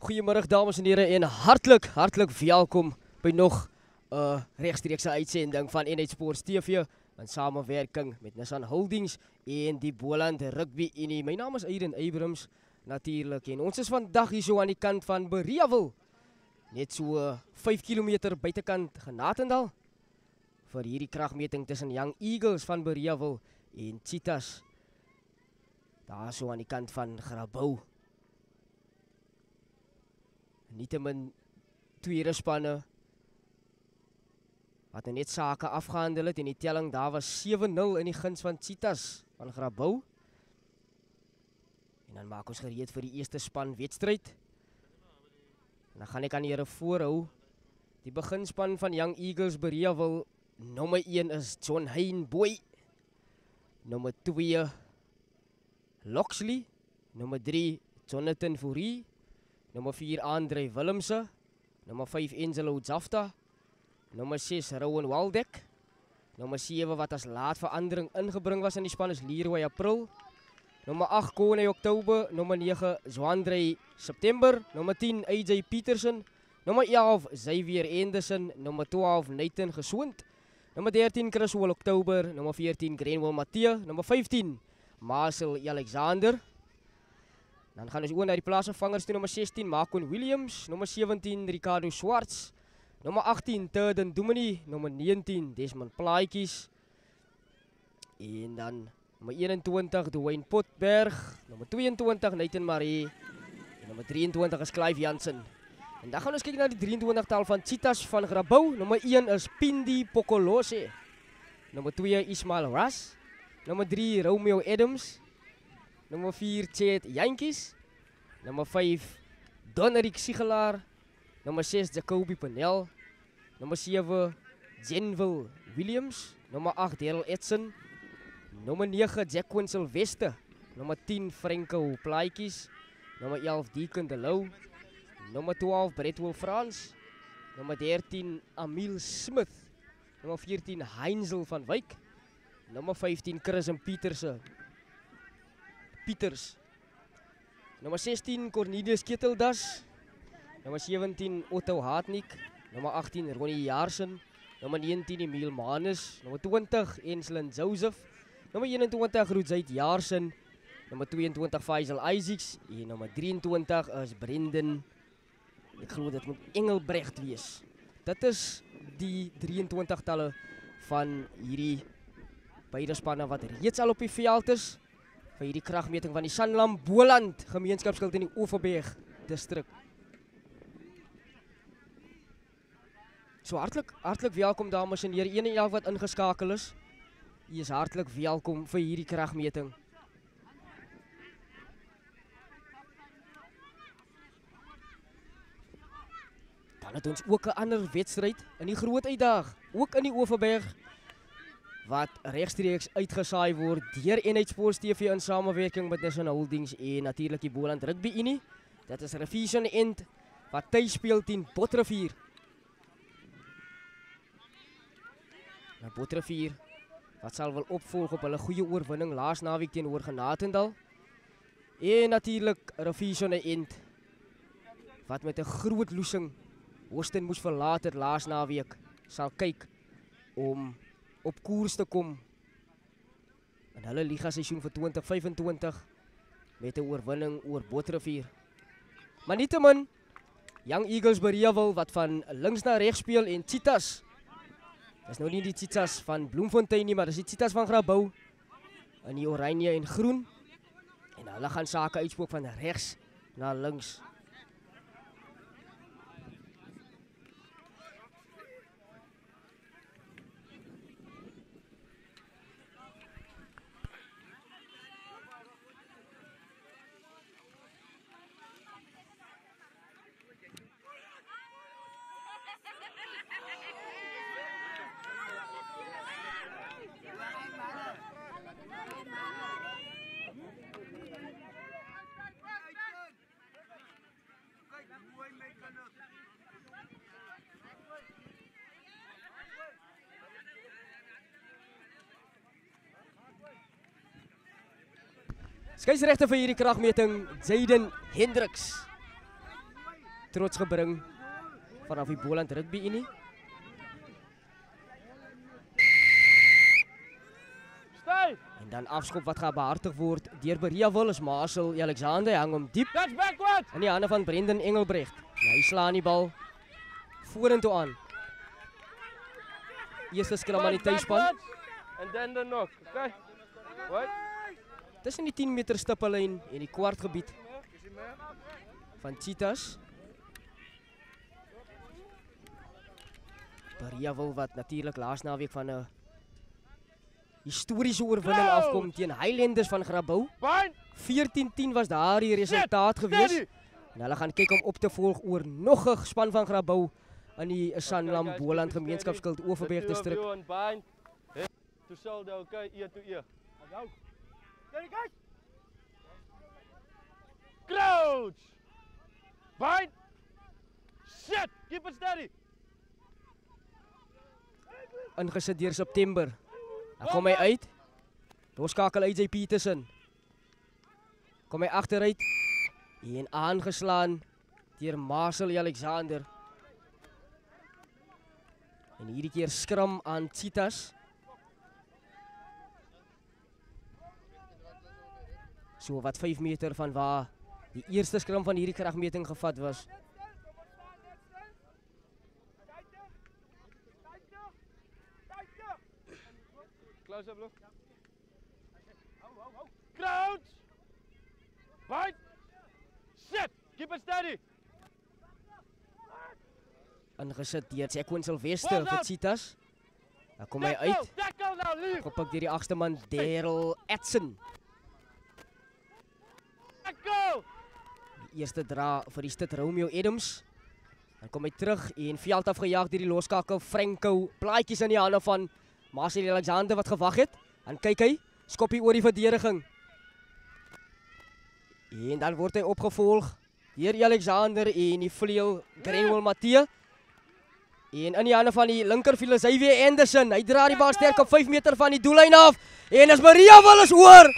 Goeiemiddag dames en heren en hartelijk welkom by nog rechtstreekse uitsending van N1 Sports TV in samenwerking met Nissan Holdings en die Boland Rugby Unie. My naam is Aiden Abrams natuurlijk en ons is vandag hier so aan die kant van Beriawil, net so 5 kilometer buitekant Genatendal vir hierdie kragmeting tussen Young Eagles van Beriawil en Cheetahs daar so aan die kant van Grabouw. Nietemin tweede spanne wat net sake afgehandel het en die telling daar was 7-0 in die guns van Cheetahs van Grabouw. En dan maak ons gereed vir die eerste span wedstryd. En dan gaan ek aan die heren voorhou. Die beginspan van Young Eagles Beriawil, nommer 1 is John Hein Boy, nommer 2 Loxley, nommer 3 Jonathan Fourie, nommer 4 Andre Willemse, nommer 5 Angelo Zafta, nommer 6 Rowan Waldeck, nommer 7 wat as laat verandering ingebring was in die span is Leroy April, nommer 8 Kone Oktober, nommer 9 Zwandrey September, nommer 10 AJ Peterson, nommer 11 Xavier Anderson, nommer 12 Nathan Geswoond, nommer 13 Criswell Oktober, nommer 14 Greenwell Mathieu, nommer 15 Marcel Alexander. Dan gaan ons oor na die plaatsvervangers toe, nommer 16 Marcon Williams, nommer 17 Ricardo Swarts, nommer 18 Turden Dumini, nommer 19 Desmond Plaatjes, en dan nommer 21 Dwayne Potberg, nommer 22 Nathan Marie, en nommer 23 is Clive Jansen. En dan gaan ons kyk na die 23-tal van Cheetahs van Grabouw, nommer 1 is Pindi Pokolose, nommer 2 Ismail Ras, nommer 3 Romeo Adams, nommer 4 Chet Jantjies, nommer 5 Donnerik Sigelaar, nommer 6 Jacoby Pernell, nommer 7 Jenville Williams, nommer 8 Daryl Edson, nommer 9 Jacquin Sylvester, nommer 10 Franco Plaatjes, nommer 11 Deacon de Lou, nommer 12 Bretwell Frans, nommer 13 Amiel Smith, nommer 14 Heinzel van Wyk, nommer 15 Chris en Pieters, nommer 16 Cornelius Keteldas, nommer 17 Otto Hartnik, nommer 18 Ronnie Jaarsen, nommer 19 Emil Manus, nommer 20 Enslin Joseph, nommer 21 Roedzeit Jaarsen, nommer 22 Faisal Isaacs en nommer 23 is Brendan, ek geloof dit moet Engelbrecht wees. Dit is die 23-talle van hierdie beide spanne wat reeds al op die veld is vir hierdie kragmeting van die Sanlam Boland gemeenskapskuld in die Overberg distrik. So hartlik welkom dames en heren, 1 en 11 wat ingeskakel is. U is hartlik welkom vir hierdie kragmeting. Dan het ons ook 'n ander wedstryd in die groot uitdag, ook in die Overberg, wat rechtstreeks uitgesaai word deur N1 Sports TV in samenwerking met Nissan Holdings en natuurlijk die Boland Rugby Unie. Dit is Revision End wat thuis speel teen Botrivier. Nou Botrivier wat sal wel opvolg op hulle goeie oorwinning laas naweek teenoor Genatendal. En natuurlijk Revision End wat met 'n groot loosing Houston moes verlaat het laas naweek sal kyk om op koers te kom in hulle liga seisoen vir 2025 met 'n oorwinning oor Botrivier. Maar nietemin, Young Eagles Beriawil wat van links na regs speel en Cheetahs, dis nou nie die Cheetahs van Bloemfontein nie, maar dis die Cheetahs van Grabouw in die oranje en groen en hulle gaan sake uitspook van regs na links. Skeieregter vir hierdie kragmeting, Jaden Hendricks. trots gebring vanaf die Boland Rugby Unie. En dan afskop wat gaan behartig word deur Beriawil is Marcel Alexander, hang hom diep in die hande van Brendan Engelbrecht. Hy slaan die bal vorentoe aan. Eerste skram aan die tuisspan. And then the knock, okay? What? Tussen die 10 meter stippellyn en die kwartgebied van Cheetahs. Beriawil wat natuurlik laas naweek van 'n historiese oorwinning afkom teen Highlanders van Grabouw. 14-10 was daar die resultaat gewees. En hulle gaan kyk om op te volg oor nog 'n span van Grabouw in die Sanlam Boland Gemeenskapsskild Overberg distrik. To shoulder, okay, ear to ear. Crouch! Bind! Shit! Keep it steady! Ingesit deur September. Dan kom hy uit. Doorskakel AJ Peterson. Kom hy agteruit. En aangeslaan deur Marcel Alexander. En hierdie keer skram aan Cheetahs. So wat 5 meter van waar die eerste skram van hierdie kragmeting gevat was. Close up, look. Crouch! Bind! Shit! Keep it steady! Ingesit deur Jacqueline Sylvester vir Cheetahs. Dan kom hy uit. Gepik deur die agste man Daryl Edson. Die eerste dra vir die Stid Romeo Adams. Dan kom hy terug en veld afgejaag deur die loskakel Franco. Plaatjies in die hande van Marcel Alexander wat gewag het. Dan kyk hy, skoppie oor die verdediging. En dan word hy opgevolg deur Alexander en die vleuel Grenwell Matthee. En in die hande van die linkervleuel is hy weer Anderson. Hy dra die bal sterk op 5 meter van die doellyn af. En as Beriawil is oor.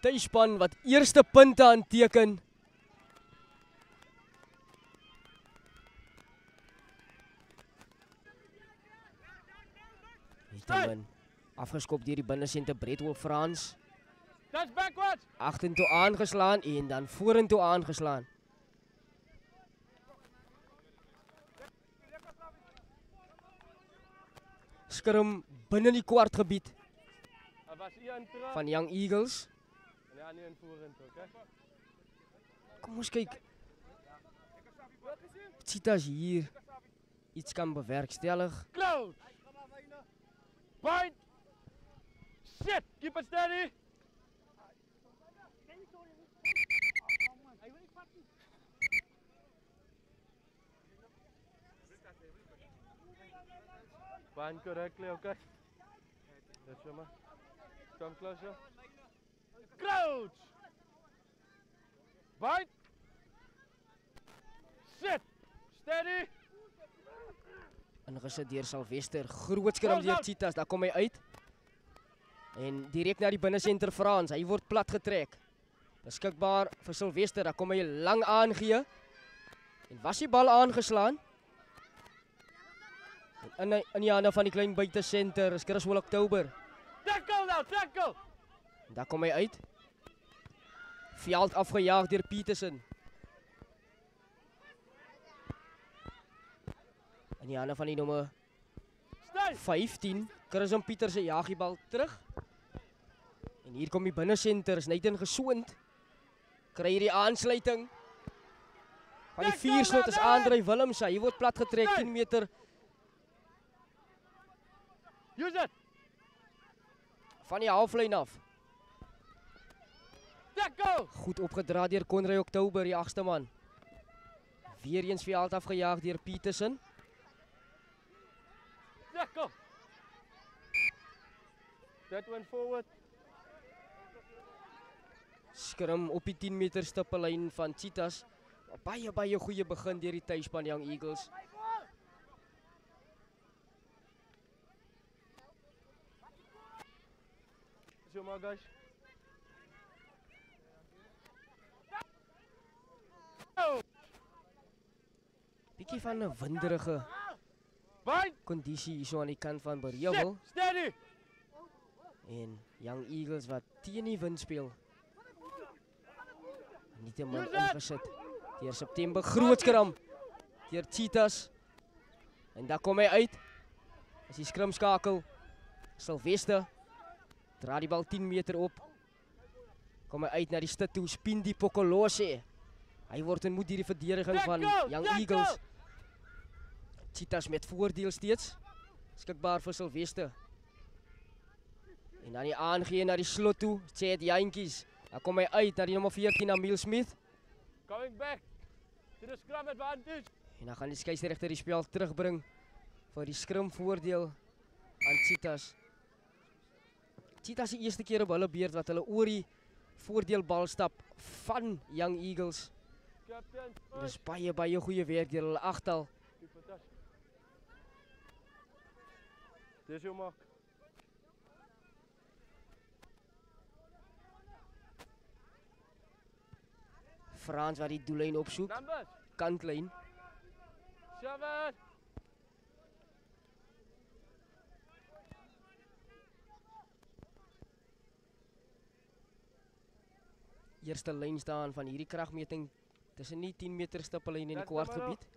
Tuisspan wat eerste punte aanteken. Afgeskop deur die binnesenter Bretwell Frans. Agtertoe aangeslaan en dan vorentoe aangeslaan. Skrum binne die kwartgebied van Young Eagles. Kom ons kyk. Cheetahs hier iets kan bewerkstellig. Close! Bind! Shit! Keep it steady! Bind correctly, okay? That's your man. Come closer. Crouch! Bind! Shit! Steady! Ingesit deur Sylvester, groot skram deur Cheetahs, daar kom hy uit. En direk na die binnesenter Frans, hy word plat getrek. Beskikbaar vir Sylvester, daar kom hy lang aangee. En was die bal aangeslaan. En in die hande van die klein buitesenter is Criswell October. Tackle nou, tackle! En daar kom hy uit. Veld afgejaag deur Peterson. In die hande van die nommer 15, Christian Pieterse jaag die bal terug. En hier kom die binnesenter, is net ingesoond. Kry hier die aansluiting. Van die 4 slot is André Willemse, hy word plat getrek 10 meter. Use it! Van die halflyn af. Tackle! Goed opgedra deur Conrad October, die 8ste man. Weer eens veld afgejaag deur Peterson. Tackle! That went forward. Skrum op die 10 meter stippellyn van Cheetahs Baie goeie begin deur die tuisspan Young Eagles. So maar guys. Bietjie van 'n winderige Bind. kondisie hier so aan die kant van Bereewil. Steady. En Young Eagles wat teen die wind speel. Nietemin ingesit. Deur September groot skram. Deur Cheetahs. En daar kom hy uit. As die skrim skakel. Sylvester dra die bal 10 meter op. Kom hy uit na die stit toe. Spindi Pokolose. Hy word ontmoet deur die verdediging van Young Eagles. Cheetahs met voordeel steeds. Skikbaar vir Sylvester. En dan die aangee na die slot toe. Sê dit Jantjies. Dan kom hy uit na die nommer 14 Emil Smith. Coming back to the scrum advantage. En dan gaan die skeieregter die spel terugbring vir die skrim voordeel aan Cheetahs. Cheetahs die eerste keer op hulle beurt wat hulle oor die voordeelbal stap van Young Eagles. Captain. Dis baie goeie werk deur hulle agtal. Dis jou maak. Frans wat die doellyn opsoek. Numbers. Kantlyn. 7. Eerste lyn staan van hierdie kragmeting tussen die 10 meter stippellyn en die Dat kwartgebied.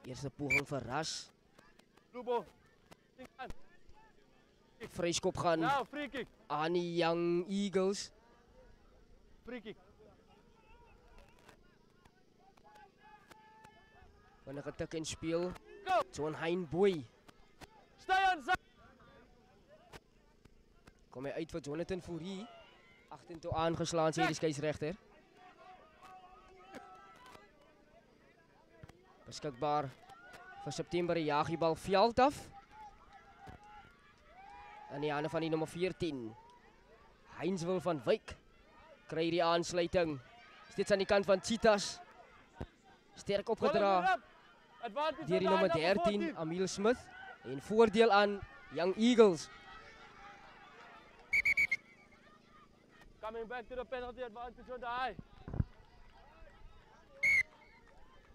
Eerste poging vir Ras. Lubo. Vryskop gaan Now free kick. aan die Young Eagles. Free kick. Vinnige tik en speel. Go. John Hein Boy. Stay on side. Kom hy uit vir Jonathan Fourie. Agtertoe aangeslaan sê die skeieregter. Beskikbaar vir September die jaag die bal veld af. In die hande van die nommer 14. Heinswil van Wyk kry die aansluiting. Steeds aan die kant van Cheetahs. Sterk opgedra Advantage deur die on nommer line 13 14. Emil Smith en voordeel aan Young Eagles. Coming back to the penalty advantage on the high.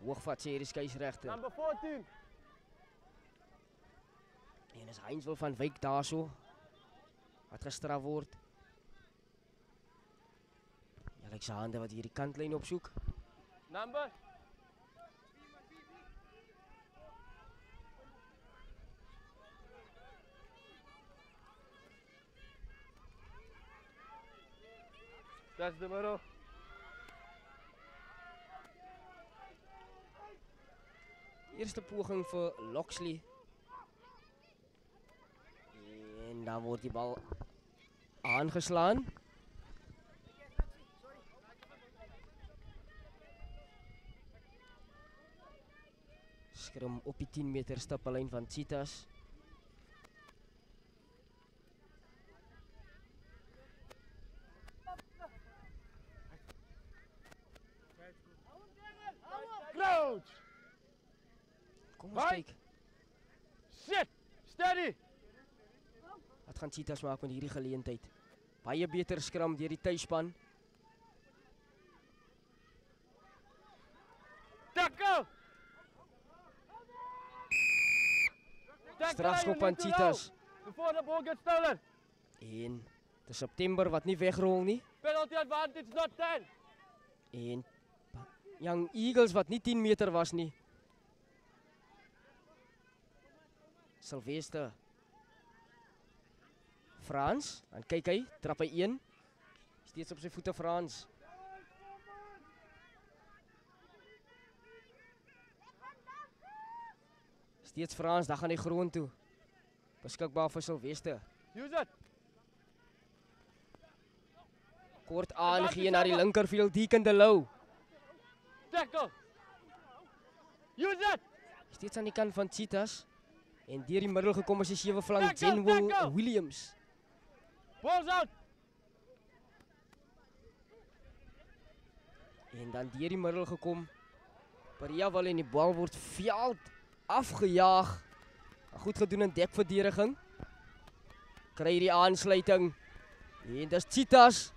Hoogvat sê die skeieregter. Number 14. En is Heinswil van Wyk daarso wat gestraf word. Alexander wat hierdie kantlyn opsoek. Number. That's the middle. Eerste poging vir Loxley. En dan word die bal aangeslaan. Skrim op die 10 meter stippellyn van Cheetahs. Crouch. Kom ons kyk. Sit. Steady. Wat gaan Cheetahs maak met hierdie geleentheid? Baie beter skram deur die tuisspan. Tackle. Strafskop van Cheetahs. Before the ball gets stolen. En dis September wat nie wegrol nie. Penalty advantage not 10. En Young Eagles wat nie 10 meter was nie. Sylvester. Frans, en kyk hy, trap hy 1. Steeds op sy voete Frans. Steeds Frans, daar gaan hy grond toe. Beskikbaar vir Sylvester. Use it. Kort aangee na die linkerveld, Deacon de Lou. Tackle. Use it. Steeds aan die kant van Cheetahs. En deur die middel gekom is die 7 flank Zenwell Williams. Balls out. En dan deur die middel gekom. Bariawal en die bal word veld afgejaag. Goed gedoen in dekverdediging. Kry die aansluiting. En dis Cheetahs.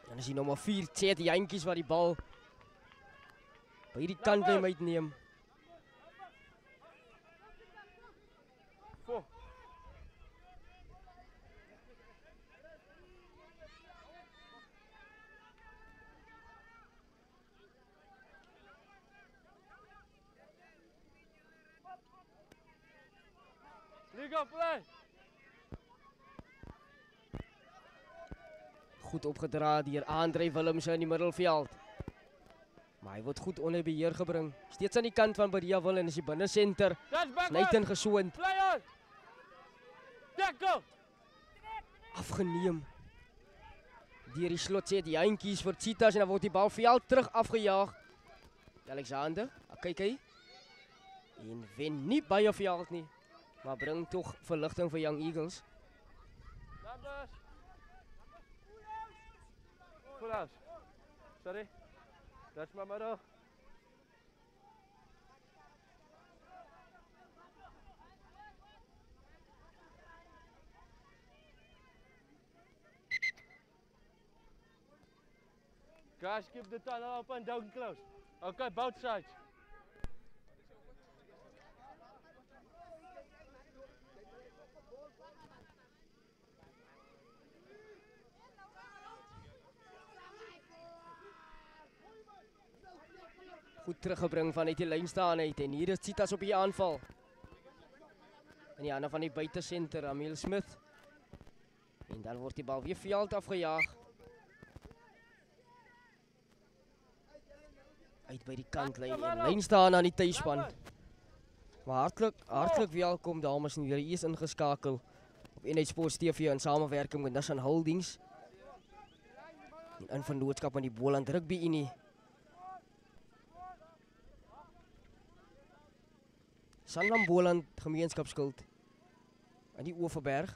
En is die nommer 4, Chet Jantjies wat die bal by die kant uitneem. Liga play. Goed opgedra deur Andre Willems in die middelveld. Maar hy word goed onder beheer gebring. Steeds aan die kant van Bariawal en is die binne senter. Nathan Gesond. Tackle. Afgeneem. Deur die slot sê die Jantjies vir Cheetahs en dan word die bal veld terug afgejaag. Alexander, kyk hy. En wen nie baie veld nie. Maar bring tog verligting vir Young Eagles. Numbers. Full house. Sorry. That's my middle. Guys, keep the tunnel open, don't close. Okay, both sides. Goed teruggebring vanuit die lyn staan uit en hier is Cheetahs op die aanval. In die hande van die buitesenter, Emil Smith. En dan word die bal weer veld afgejaag. Uit by die kantlyn en lyn staan aan die tuisspan. Maar hartlik welkom dames en here, u is ingeskakel op N1 Sports TV in samewerking met Nissan Holdings. En in vennootskap aan die Boland Rugby Unie. Sanlam Boland gemeenskapskuld aan die Oeverberg.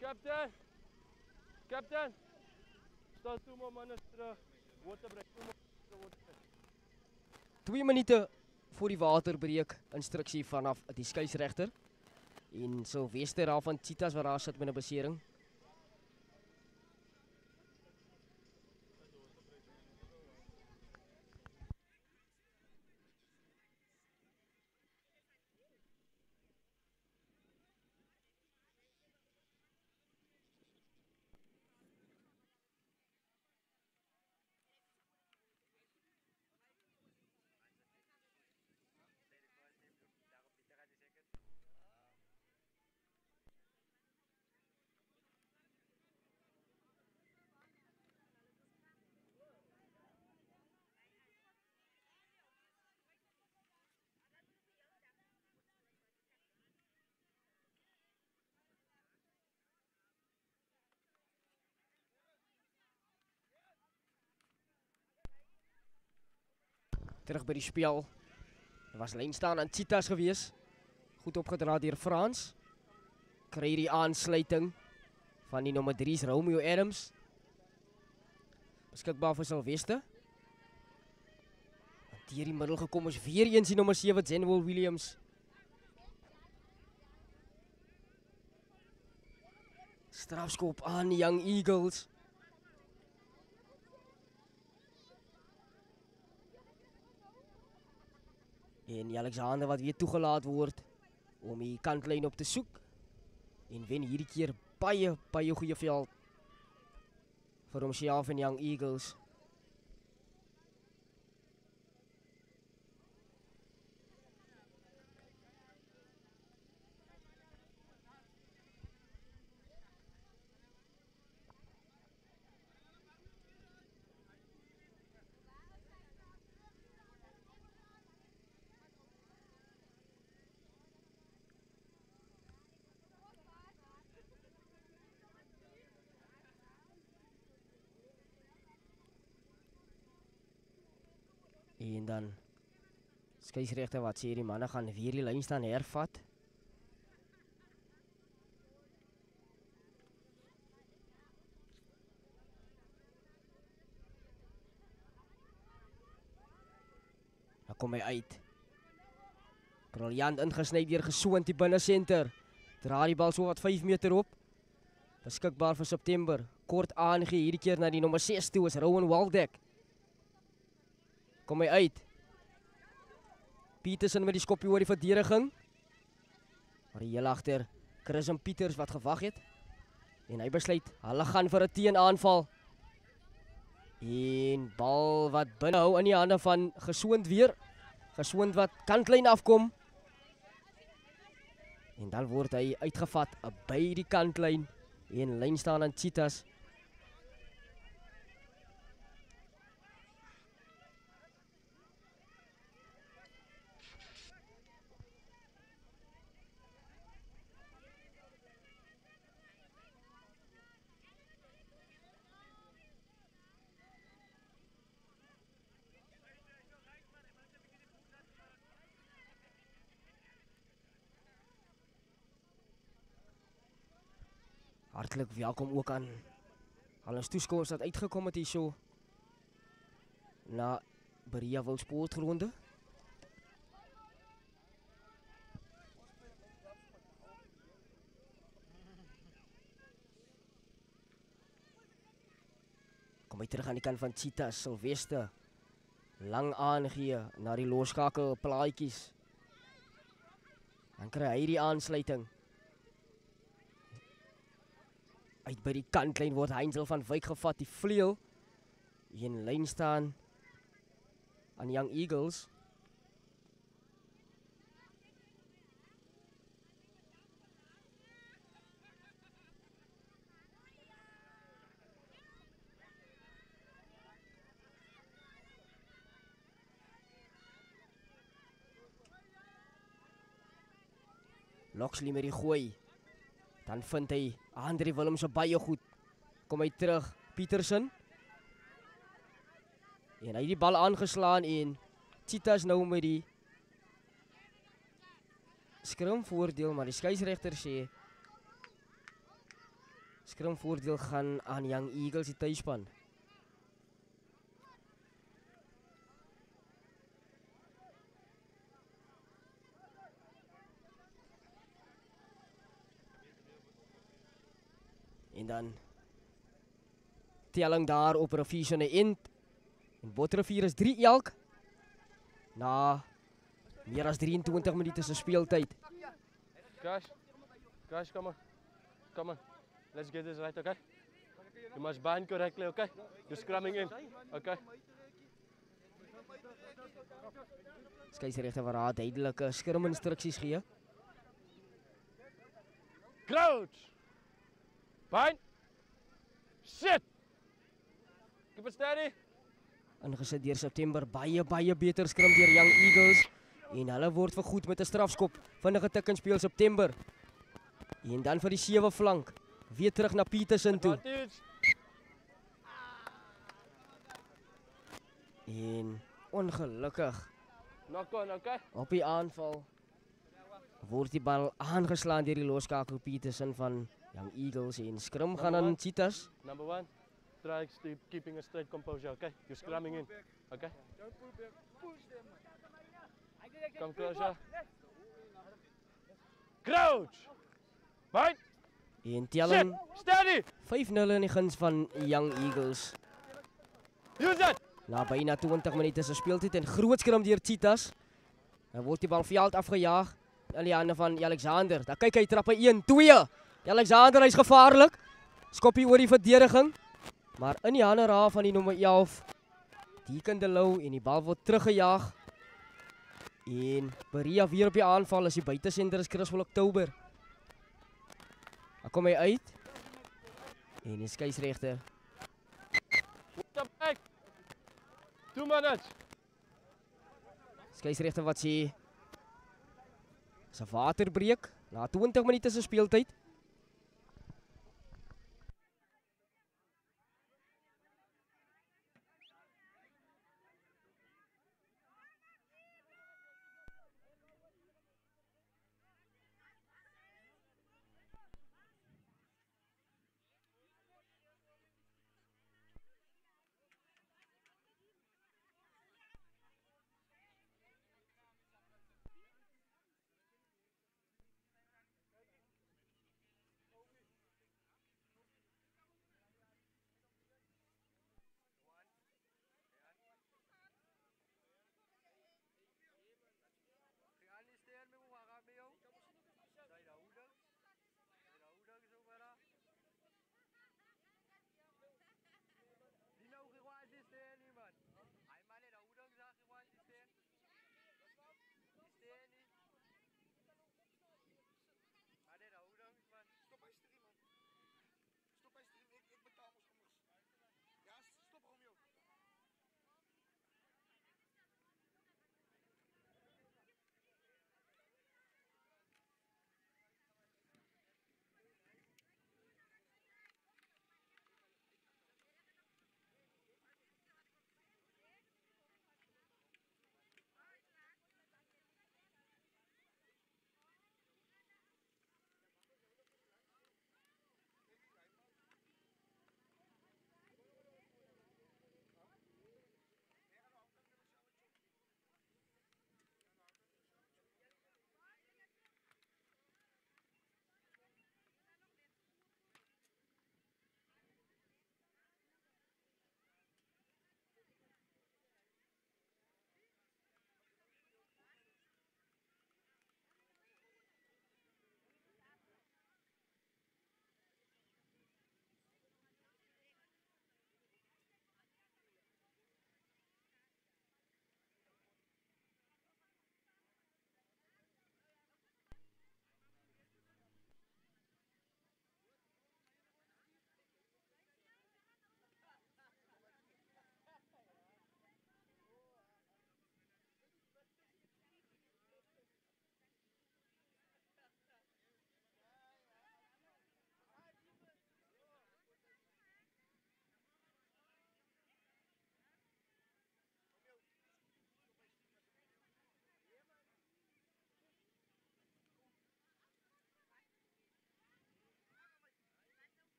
Captain! Captain! Staan 2 more minutes terug. Waterbreak, 2 more waterbreak. 2 minute voor die waterbreek, instruksie vanaf die skeieregter. En Sylvester daar van Cheetahs waar daar sit met 'n besering. Terug by die spel. Er was lyn staan aan Cheetahs gewees. Goed opgedra deur Frans. Kry die aansluiting van die nommer 3's Romeo Adams. Beskikbaar vir Sylvester. Deur die middel gekom is weer eens die nommer 7 Zenwell Williams. Strafskop aan die Young Eagles. En Alexander wat weer toegelaat word om die kantlyn op te soek. En wen hierdie keer baie goeie veld vir homself en Young Eagles. En dan skeieregter wat sê die manne gaan weer die lyn staan hervat. Dan kom hy uit. Briljant ingesny deur Gesond die binnesenter. Dra die bal so wat 5 meter op. Beskikbaar vir September. Kort aangegee hierdie keer na die nommer 6 toe is Rowan Waldeck. Kom hy uit. Petersen met die skoppie oor die verdediging. Maar die heel agter Chris en Pieters wat gewag het. En hy besluit, hulle gaan vir 'n teenaanval. En bal wat binne hou in die hande van Gesond weer. Gesond wat kantlyn afkom. En dan word hy uitgevat by die kantlyn. En lyn staan aan Cheetahs. Hartlik welkom ook aan al ons toeskouers wat uitgekom het hierso na Berea Wil Sportgronde. Kom hy terug aan die kant van Cheetahs, Sylvester. Lang aangee na die loskakel plaatjies. Dan kry hy die aansluiting. Uit by die kantlyn word Heinzel van Wyk gevat, die vleuel. En lyn staan aan Young Eagles. Loxley met die gooi. Dan vind hy Andre Willem so baie goed. Kom hy terug, Petersen. En hy het die bal aangeslaan en Cheetahs nou met die skrimvoordeel, maar die skeieregter sê skrimvoordeel gaan aan Young Eagles die tuisspan. En dan telling daar op Rivier se end. En Botterivier is 3 elk. Na meer as 23 minute se speeltyd. Cash, come on. Let's get this right, okay? You must bind correctly, okay? You're scrumming in, okay? Skeieregter wat daar duidelike skruminstruksies gee. Crouch! Bind! Sit! Keep it steady! Ingesit deur September, baie beter skrim deur Young Eagles. En hulle word vergoed met 'n strafskop. Vinnige tik in speel September. En dan vir die 7 flank. Weer terug na Petersen toe. En ongelukkig. Knock on, okay? Op die aanval word die bal aangeslaan deur die loskakel Petersen van Young Eagles en skrim gaan aan Cheetahs. Number 1, try keeping a straight composure, okay? You're scrumming in, okay? Come closer. Crouch! Bind! En telling Steady! 5-0 in die guns van Young Eagles. Use it! Na byna 20 minute se speeltyd en groot skrim deur Cheetahs. Dan word die bal veld afgejaag in die hande van Alexander. Dan kyk hy trappe 1, 2. Alexander hy's gevaarlik. Skoppie oor die verdediging. Maar in die hande raaf van die nommer 11. Deacon de Lou en die bal word teruggejaag. En Berea weer op die aanval as die buitesender is Chris Oktober. Dan kom hy uit. En die skeieregter. Stop back! 2 minutes! Skeieregter wat sê is 'n waterbreek na 20 minute se speeltyd.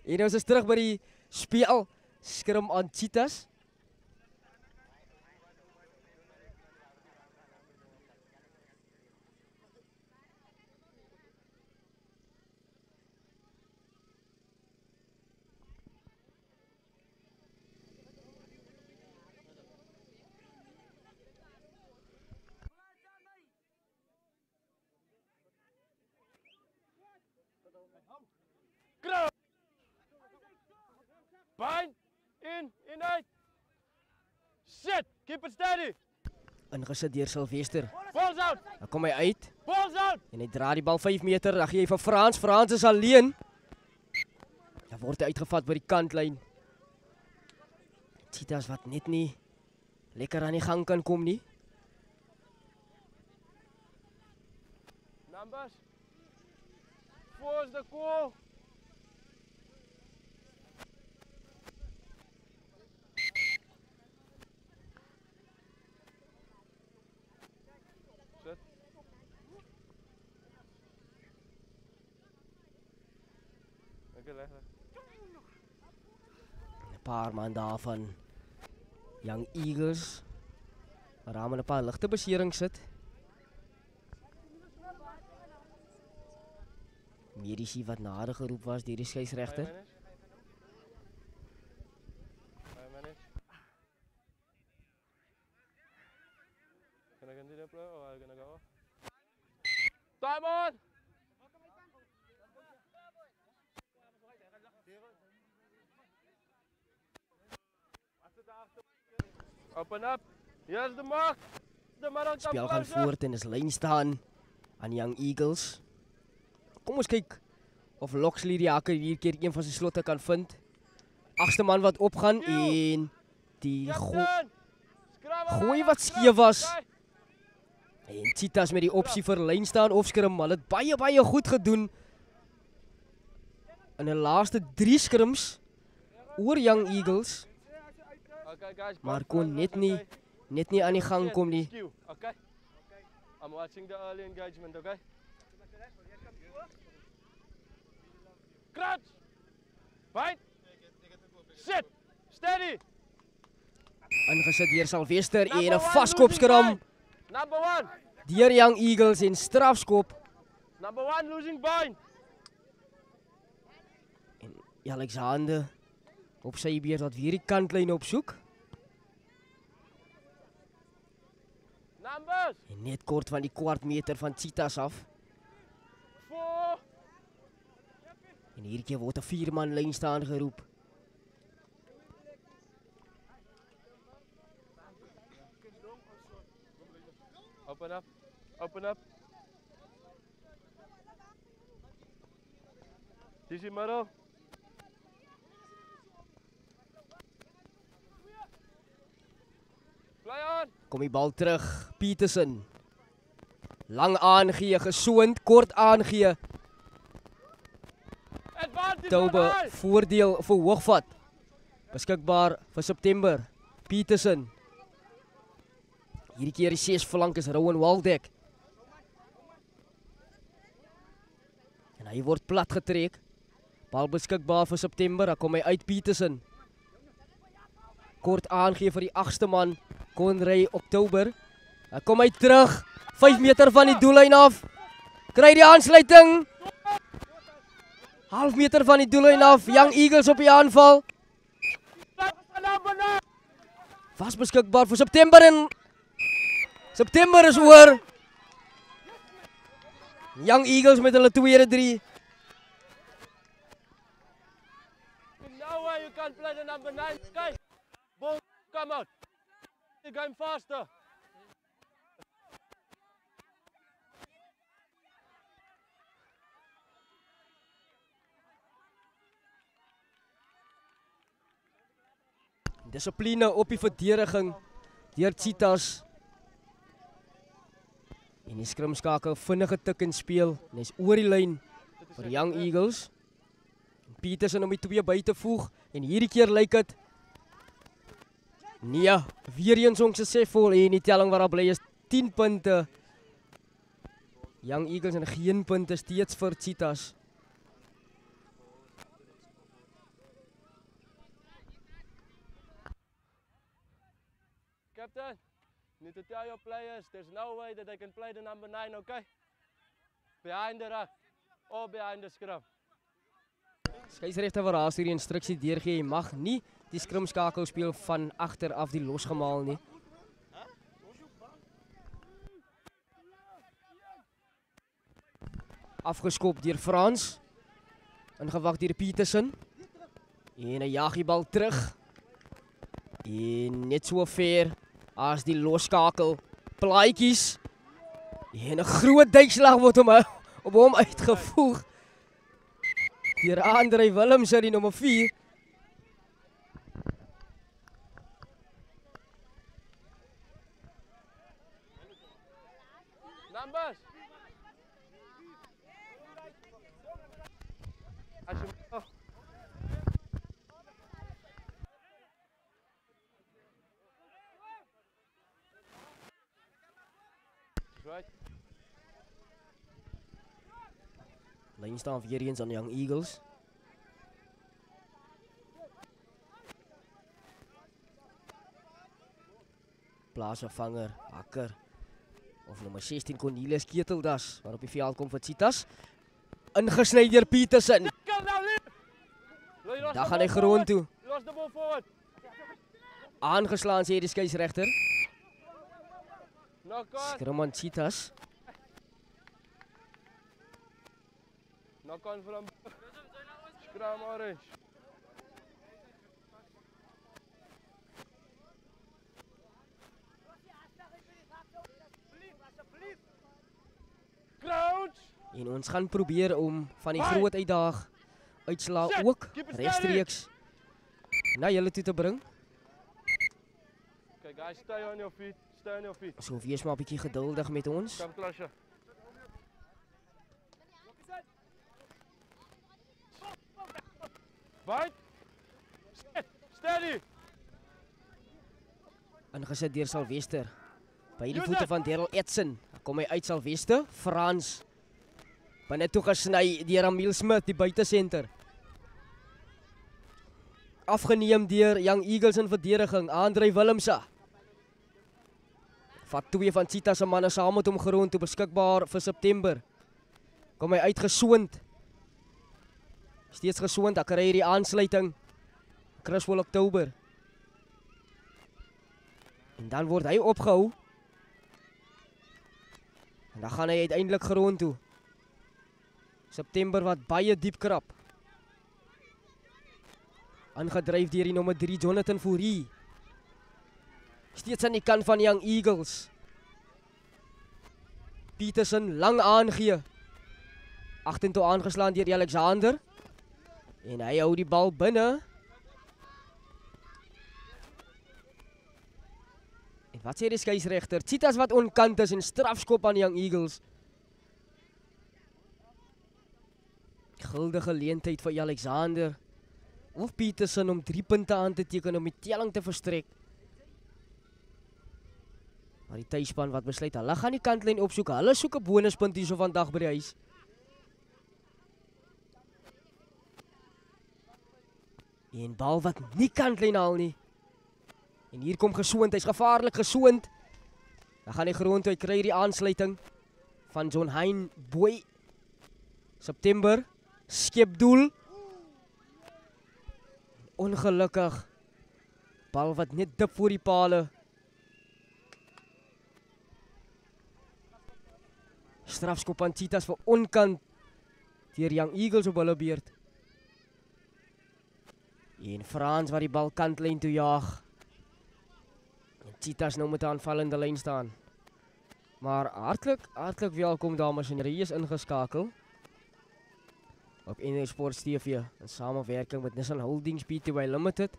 En ons is terug by die speel. Skrim aan Cheetahs. Bind, in, uit. Sit, keep it steady. Ingesit deur Sylvester. Balls out, Dan kom hy uit balls out. en hy dra die bal 5 meter. Dan gee hy vir Frans. Frans is alleen. Dan word hy uitgevat by die kantlyn. Cheetahs wat net nie lekker aan die gang kan kom nie. Numbers. Force the call. Sit. Okay, leg. 'n Paar man daarvan Young Eagles. Maar daar met 'n paar ligte beserings sit. Medici wat nader geroep was deur die skeieregter. 5 minutes. Can I continue play or are you gonna go? Time on! Open up. Here's the mark. The mark. Speel gaan voort en is lyn staan aan Young Eagles. Kom ons kyk of Loxley die hakker hier keer een van sy slotte kan vind. 8ste man wat opgaan en die gooi wat skeef was. En Cheetahs met die opsie vir lyn staan of skrim. Hulle het baie goed gedoen in die laaste 3 skrims oor Young Eagles. Okay, guys, Maar kon net nie aan die gang kom nie. Okay. I'm watching the early engagement, okay? Crouch. Bind. Sit. Steady. Ingesit deur Sylvester en 'n vaskopskram Number 1. deur Young Eagles en strafskop. Number 1 losing bind. En Alexander op sy beurt wat weer die kantlyn opsoek. Numbers. En net kort van die kwart meter van Cheetahs af. 4. En hierdie keer word 'n 4-man lyn staan geroep. Open up. Open up. DC middle. Play on. Kom die bal terug. Peterson. Lang aangee, gesoond, kort aangee. Advantage. Taube voordeel vir Hoogvat. Beskikbaar vir September. Peterson. Hierdie keer die 6 flank is Rowan Waldeck. En hy word plat getrek. Bal beskikbaar vir September. Dan kom hy uit Peterson. Kort aangee vir die 8ste man. Conrad Oktober. Dan kom hy terug. 5 meter van die doellyn af. Kry die aansluiting. Half meter van die doellyn af. Young Eagles op die aanval. Was beskikbaar vir September en September is oor. Young Eagles met hulle tweede 3. No way you can't play the number 9. Okay. Ball come out. You're going faster. Dissipline op die verdediging deur Cheetahs. En die skrimskakel vinnige tik en speel. En hy's oor die lyn vir Young Eagles. Peterson om die 2 by te voeg. En hierdie keer lyk dit nee, weer eens onsuksesvol en die telling wat daar bly is 10 punte. Young Eagles en geen punte steeds vir Cheetahs. Captain, you need to tell your players there's no way that they can play the number 9, okay? Behind the ruck or behind the scrum. Skeieregter wat daar hierdie instruksie deurgee, jy mag nie die skrimskakel speel van agter af die losgemaal nie. Afgeskop deur Frans. Ingewag deur Petersen. En 'n jaggie bal terug. En net so ver as die losskakel. Plaatjies. En 'n groot duikslag word op hom uitgevoeg. Deur Andre Willems, die nommer 4. Numbers. As you right. Lyn staan weer eens aan Young Eagles. Plaasvervanger, Hakker. Of nommer 16 Cornelius Keteldas, waar op die veld kom vir Citas. Ingesny deur Petersen. Daar gaan hy grond toe. Los the ball forward. Aangeslaan sê die skeieregter. Knock on. Skrum aan Citas. Knock on from scrum orange. Crouch. En ons gaan probeer om van die groot uitslae ook regstreeks na julle toe te bring. Okay guys, stay on your feet. Stay on your feet. So wees maar 'n bietjie geduldig met ons. Come closer. Bite. Steady. Ingesit deur Salwester. By die voete van Daryl Edson. Kom hy uit Salwester, Frans. Binne toe gesny deur Emil Smith, die buitesenter. Afgeneem deur Young Eagles in verdediging, Andre Willems. Vat 2 van Citas se manne saam met hom grond toe beskikbaar vir September. Kom hy uitgesoond. Steeds gesoond, daar kry hy die aansluiting. Criswell Oktober. En dan word hy opgehou. En dan gaan hy uiteindelik grond toe. September wat baie diep krap. Aangedryf deur die nommer 3 Jonathan Fourie. Steeds aan die kant van Young Eagles. Petersen lang aangee. Agtertoe aangeslaan deur Alexander. En hy hou die bal binne. En wat sê die skeieregter? Citas wat onkant is en strafskop aan Young Eagles. Guldige geleentheid vir Alexander of Petersen om 3 punte aan te teken om die telling te verstrek. Maar die tuisspan wat besluit, hulle gaan die kantlyn opsoek. Hulle soek 'n bonuspunt hierso vandag by die huis. En bal wat nie kantlyn haal nie. En hier kom gesoond, hy's gevaarlik gesoond. Dan gaan hy grond toe, hy kry die aansluiting van John Hein Boy. September, skepdoel. Ongelukkig. Bal wat net dip voor die pale. Strafskop aan Citas vir onkant deur Young Eagles op hulle beurt. En Frans wat die bal kantlyn toe jaag. En Citas nou met 'n aanvallende lyn staan. Maar hartlik welkom dames en here, hier is ingeskakel op NL Sports TV in samewerking met Nissan Holdings Pty Limited,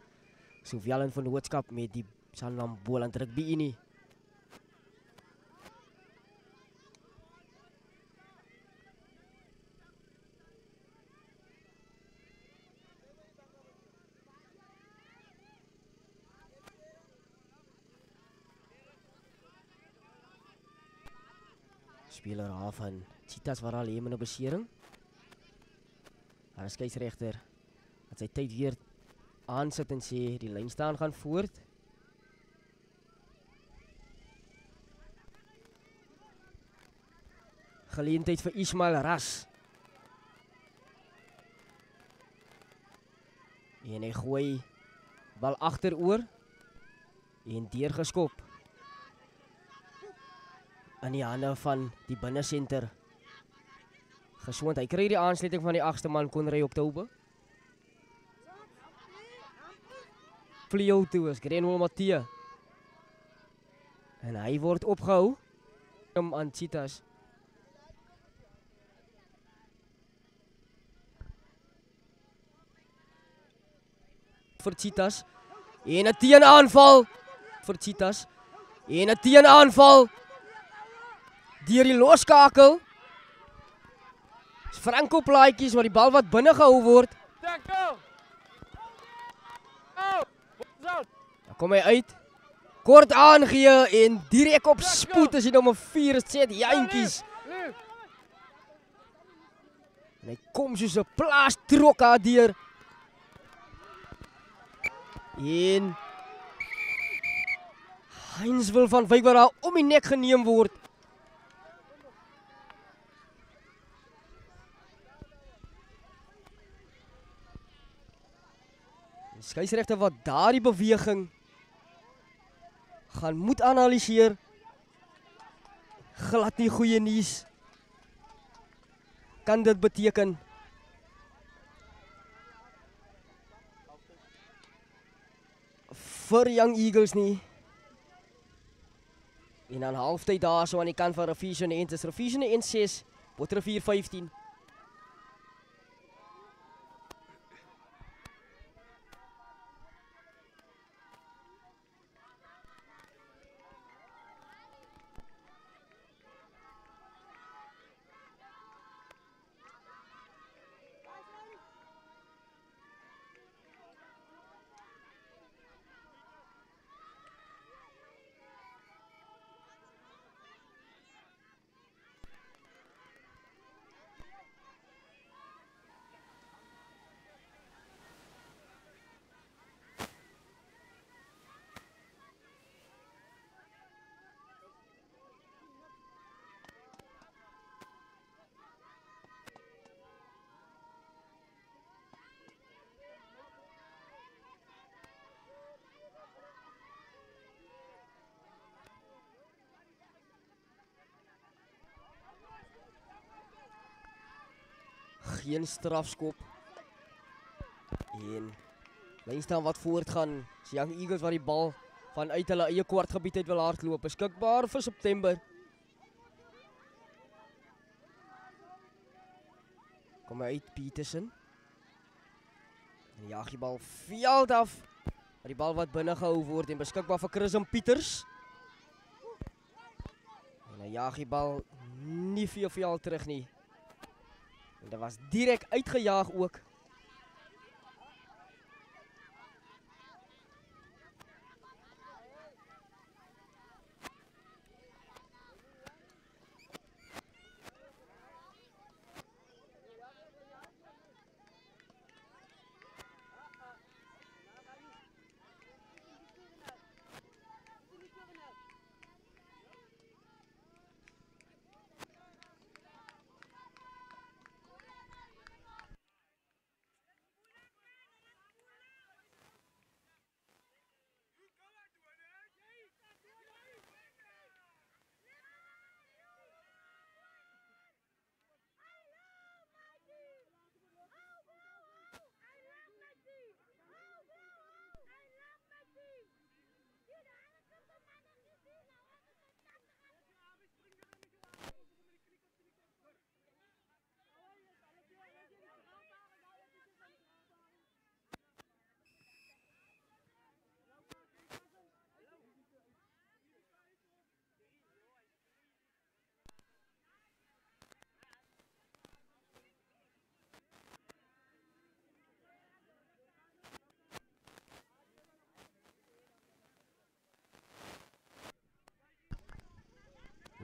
sowel in vennootskap met die Sanlam Boland Rugby Unie. Speler af van Citas waar al met 'n besering. Daar is skeieregter dat sy tyd weer aansit en sê die lyn staan gaan voort. Geleentheid vir Ismail Ras. En hy gooi bal agteroor en deurgeskop in die hande van die binnesenter. Gesond, hy kry die aansluiting van die 8ste man Conrad Oktober. Vleuel toe is Grenwell Matthee. En hy word opgehou aan Cheetahs. Vir Cheetahs. En 'n teenaanval vir Cheetahs. En 'n teenaanval deur die loskakel. Franco Plaatjies, maar die bal wat binne gehou word. Tackle! Oh! Dan kom hy uit. Kort aangee en direk op spoed as hy nommer 4 sê die jantjies. En hy kom soos 'n plaastrok daardeur. En Heinz wil van Wyk wat daar om die nek geneem word. Die skeieregter wat daardie beweging gaan moet analiseer. Glad nie goeie nuus. Kan dit beteken vir Young Eagles nie? En dan halftyd daar so aan die kant van Revision End is Revision End 6, Botterivier 15. Geen strafskop. En lyn staan wat voortgaan. Young Eagles wat die bal vanuit hulle eie kwartgebied uit wil hardloop. Beskikbaar vir September. Kom uit Petersen. En jaag die bal veld af. Maar die bal wat binne gehou word en beskikbaar vir Chris en Pieters. En hy jaag die bal nie veel veld terug nie. En dit was direk uitgejaag ook.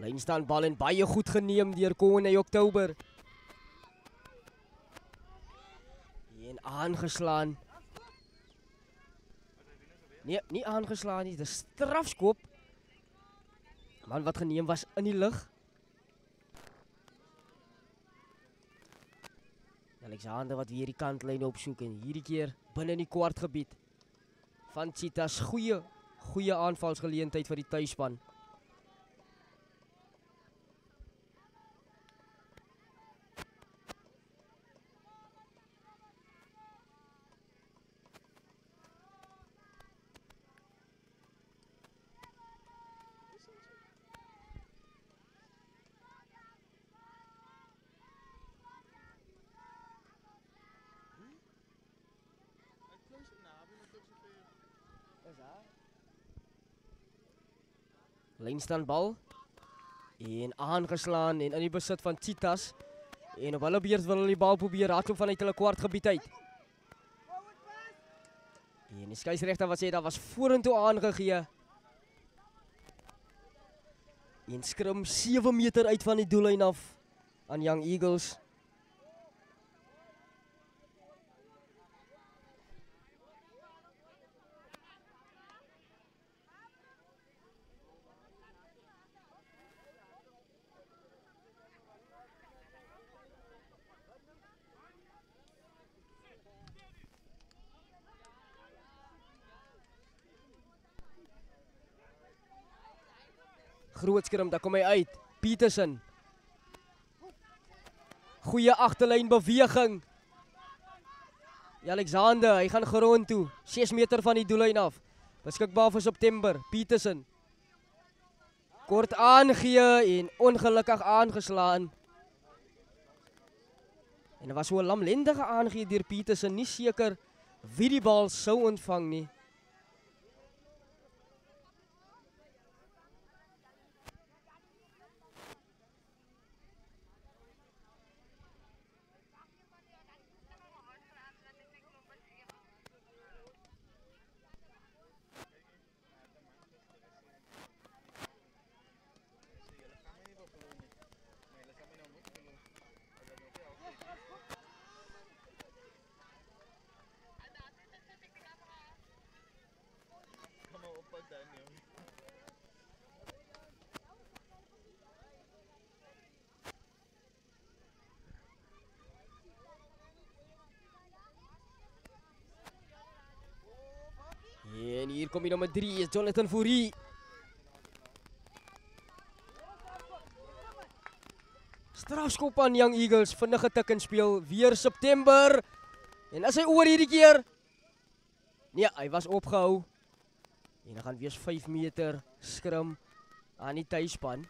Lyn staan bal en baie goed geneem deur Conrad Oktober. En aangeslaan. Nee, nie aangeslaan nie, dis strafskop. Man wat geneem was in die lug. Alexander wat weer die kantlyn opsoek en hierdie keer binne in die kwartgebied van Cheetahs. Goeie aanvalsgeleentheid vir die tuisspan. Lynstand bal en aangeslaan en in die besit van Cheetahs. En op hulle beurt wil hulle die bal probeer hardloop vanuit hulle kwartgebied uit. En die skeieregter wat sê dat was vorentoe aangegee. En skrum 7 meter uit van die doellyn af aan Young Eagles. Groot skrum, daar kom hy uit. Peterson. Goeie agterlyn beweging. Alexander, hy gaan grond toe. 6 meter van die doellyn af. Beskikbaar vir September. Peterson. Kort aangee en ongelukkig aangeslaan. En er was so 'n lamlendige aangee deur Peterson. Nie seker wie die bal sou ontvang nie. En hier kom die nommer 3 is Jonathan Fourie. Strafskop aan Young Eagles, vinnige tik en speel weer September. En is hy oor hierdie keer? Nee, hy was opgehou. En dan gaan weer 5 meter skrum aan die tuisspan.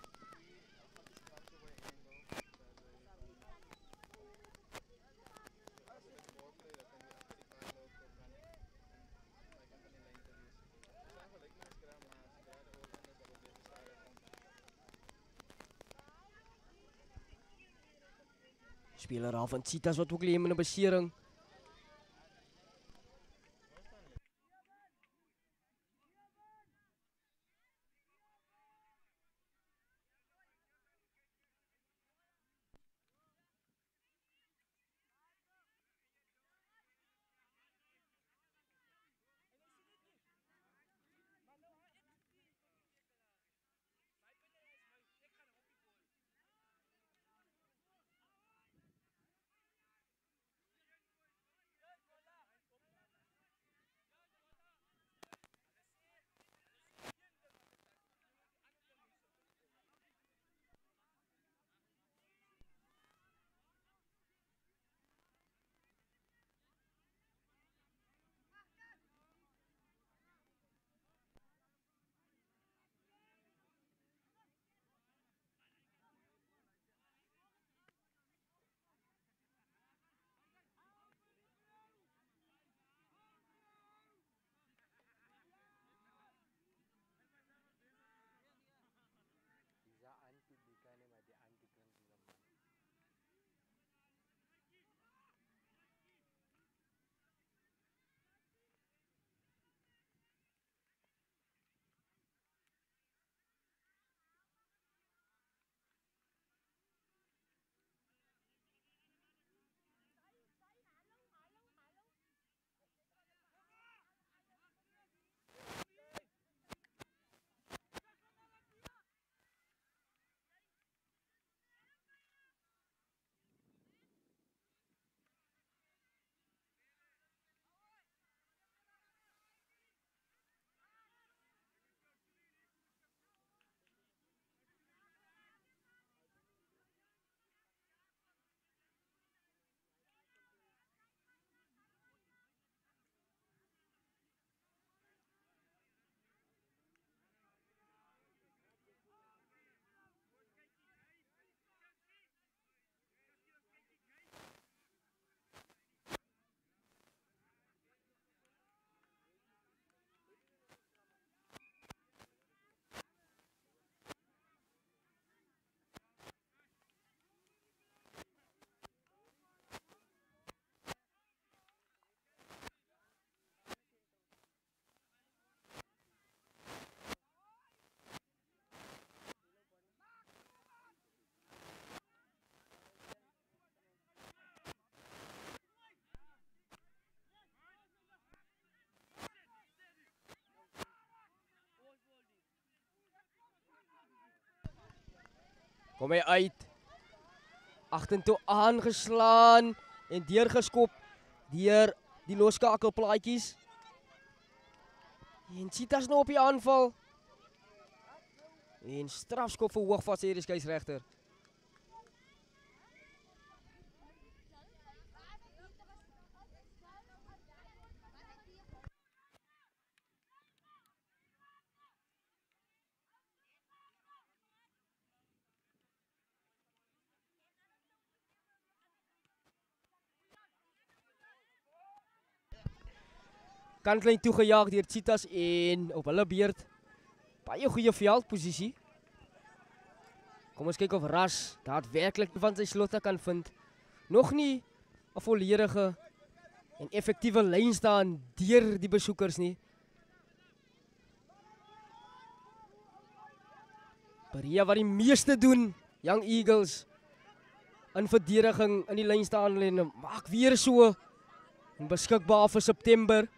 Speler af van Cheetahs wat ook leem in 'n besering. Kom hy uit. Agtertoe aangeslaan en deurgeskop deur die loskakelplaatjies. En Cheetahs nou op die aanval. En strafskop vir Hoogveld sê die skeieregter. Kantlyn toegejaag deur Cheetahs en op hulle beurt baie goeie veldposisie. Kom ons kyk of Ras daadwerklik van sy slotte kan vind. Nog nie 'n volledige en effektiewe lyn staan deur die besoekers nie. Berea wat die meeste doen, Young Eagles in verdediging in die lyn staan en maak weer so en beskikbaar vir September.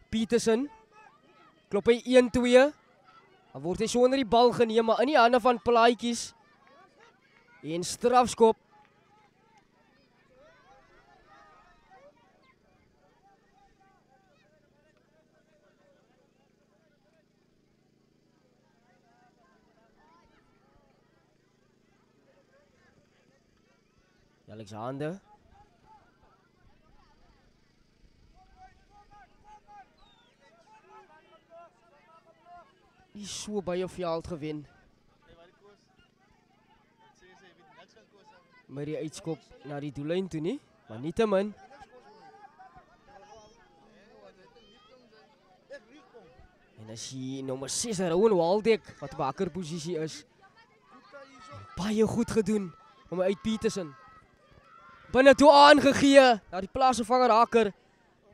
Peterson klop hy 1-2. Dan word hy so onder die bal geneem, maar in die hande van Plaatjies. En strafskop. Alexander. Nie so baie veld gewen. Maar die uitskop na die doellyn toe nie, maar nietemin. En as hy nommer 6 Rowan Waldeck wat op hakkerposisie is. Baie goed gedoen om uit Peterson. Binne toe aangegee na die plaasvervanger hakker.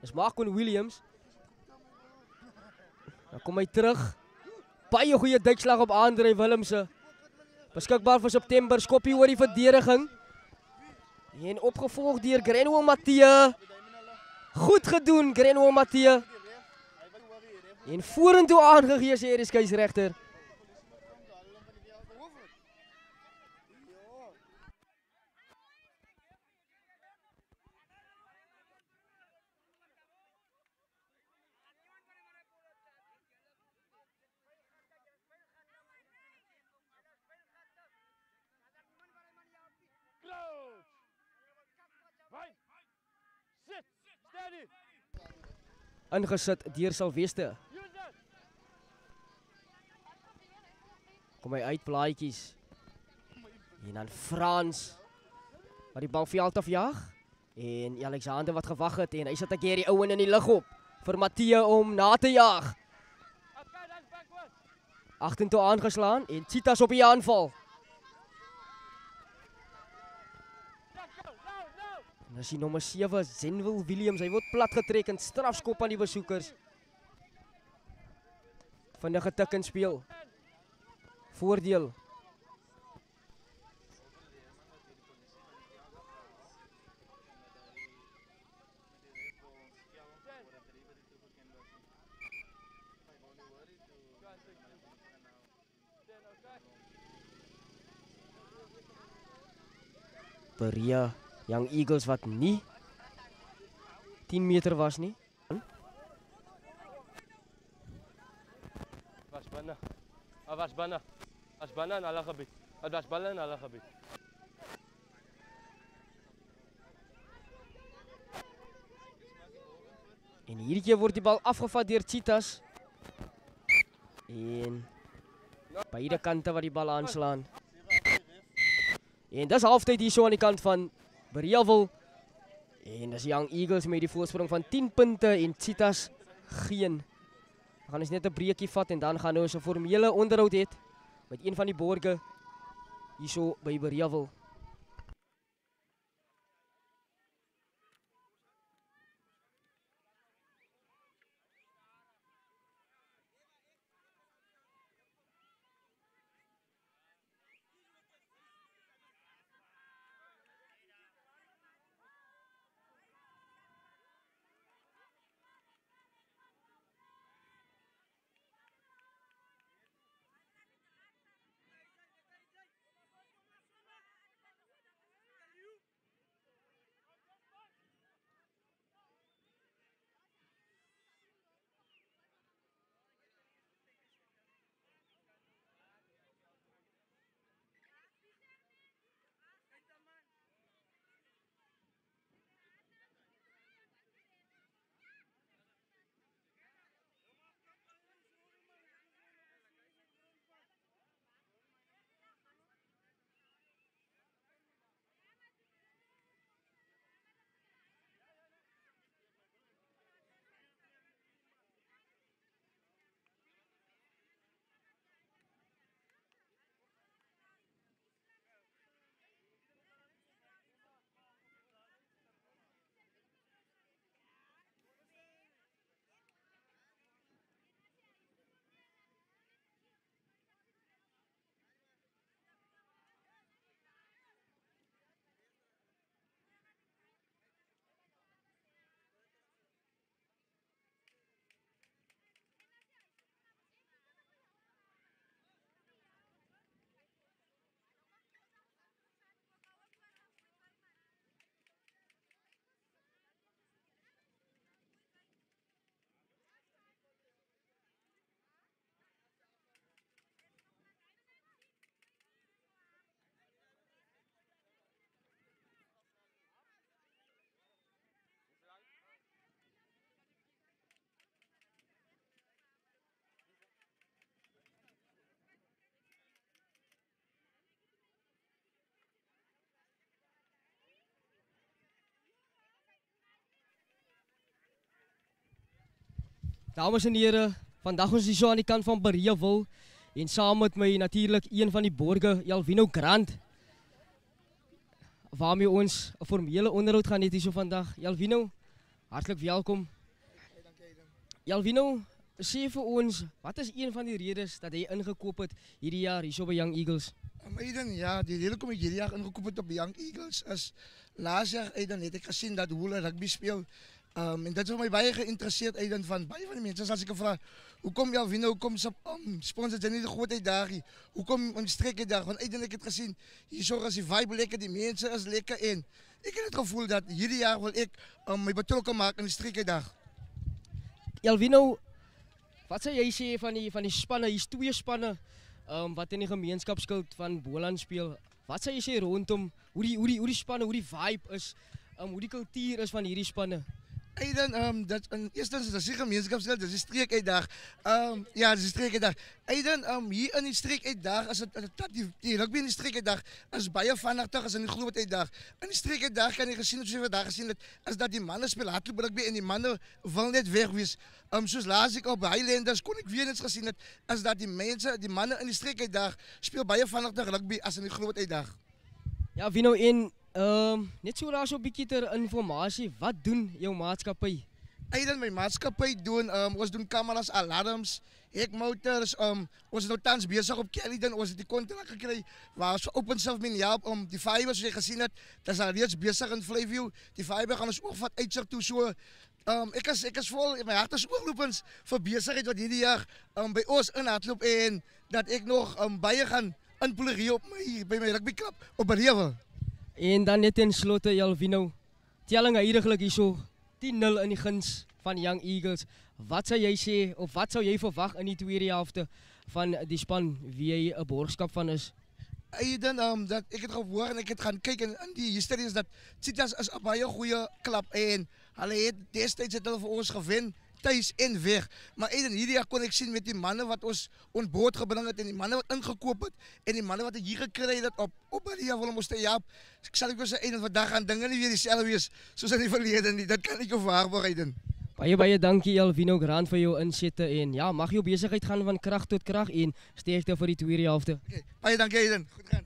Dis Marcon Williams. Dan kom hy terug. Baie goeie duikslag op Andre Willemse. Beskikbaar vir September, skoppie oor die verdediging. En opgevolg deur Grenwell Matthee. Goed gedoen, Grenwell Matthee. En vorentoe aangegee sê die skeieregter. Ingesit deur Silvester. Kom hy uit Plaatjies. En dan Frans wat die bal veld afjaag. En Alexander wat gewag het en hy sit 'n Gary Owen in die lug op vir Matthee om na te jaag. Agtertoe aangeslaan en Cheetahs op die aanval. En as die nommer 7 Zenwil Williams, hy word plat getrek en strafskop aan die besoekers. Vindige tik en speel. Voordeel. Berea, Young Eagles wat nie 10 meter was nie. Was binne. Was binne. Was binne in hulle gebied. Dit was binne in hulle gebied. En hierdie keer word die bal afgevat deur Cheetahs. En beide kante wat die bal aanslaan. En dis halftyd hier so aan die kant van Bereawil. En dis Young Eagles met die voorsprong van 10 punte en Cheetahs geen. We gaan ons net 'n breekie vat en dan gaan ons 'n formele onderhoud hê met een van die borge hier so by Bereawil. Dames en heren, vandag ons hier so aan die kant van Bereewil en saam met my natuurlijk een van die borge, Jalvino Grant, waarmee ons 'n formele onderhoud gaan hê hier so vandag. Jalvino, hartlik welkom. Jalvino, sê vir ons, wat is een van die redes dat jy ingekoop het hierdie jaar hier so by Young Eagles? Aiden, ja, die rede kom ek hierdie jaar ingekoop het op Young Eagles is laas jaar Aiden het ek gesien dat hoe hulle rugby speel. En dit het my baie geïnteresseerd Aiden van baie van die mense as ek gevra, hoekom Jalvino, hoekom sponsor jy nie die groot uitdaging? Hoekom ons streek uitdag? Want Aiden ek het gesien, hier sorg as die vibe lekker, die mense is lekker en ek het het gevoel dat hierdie jaar wil ek my betrokke maak in die streek uitdag. Jalvino, wat sê jy sê van die spanne, hier's 2 spanne wat in die gemeenskapsskild van Boland speel. Wat sê jy sê rondom hoe die spanne, hoe die vibe is, hoe die kultuur is van hierdie spanne? Aiden, dat in eerstens is die gemeenskapsskild, dis die streek uitdag. Ja, dis die streek uitdag. Aiden, hier in die streek uitdag is die rugby in die streek uitdag is baie vinniger as in die groot uitdag. In die streek uitdag kan jy gesien het, soos jy vandag gesien het, is dat die manne speel hardloop rugby en die manne wil net weg wees. Soos laas ek op Highlanders kon ek weer eens gesien het, is dat die manne in die streek uitdag speel baie vinniger rugby as in die groot uitdag. Ja, Vino, en net so daar so 'n bietjie ter informasie, wat doen jou maatskappy? Aiden, my maatskappy doen, ons doen kameras, alarms, hekmotors, ons is nou tans besig op Caledon, ons het die kontrak gekry, waar ons Open Self-Min help, die fiber, soos jy gesien het, dat is al reeds besig in Vleyview, die fiber gaan ons oogvat uitsig toe, so, ek is vol, my hart is oorlopens vir besigheid wat hierdie jaar by ons in hardloop en dat ek nog baie gaan inploeg by my rugbyklub op Bereewil. En dan net in slotte, Jalvino, telling heiliglik hierso 10-0 in die guns van Young Eagles. Wat sou jy sê, of wat sou jy verwag in die tweede helfte van die span wie jy 'n borgskap van is? Aiden, dat ek het gehoor en ek het gaan kyk in die history is dat Cheetahs is 'n baie goeie klub en hulle het destyds het hulle vir ons gewen thuis en weg. Maar Aiden, hierdie jaar kon ek sien met die manne wat ons onboord gebring het en die manne wat ingekoop het en die manne wat ek hier gekry het op Bereewil om ons te help. Ek sal ek vir sê Aiden, vandag gaan dinge nie weer dieselfde wees soos in die verlede nie. Dit kan ek jou waarborg Aiden. Baie dankie Jalvino Grant vir jou insette en ja, mag jou besigheid gaan van krag tot krag en sterkte vir die tweede helfte. Okay, baie dankie Aiden. Goed gaan.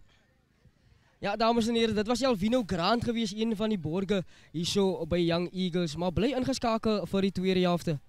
Ja, dames en heren, dit was Jalvino Grant geweest, een van die borge hierso by Young Eagles, maar bly ingeskakel vir die tweede helfte.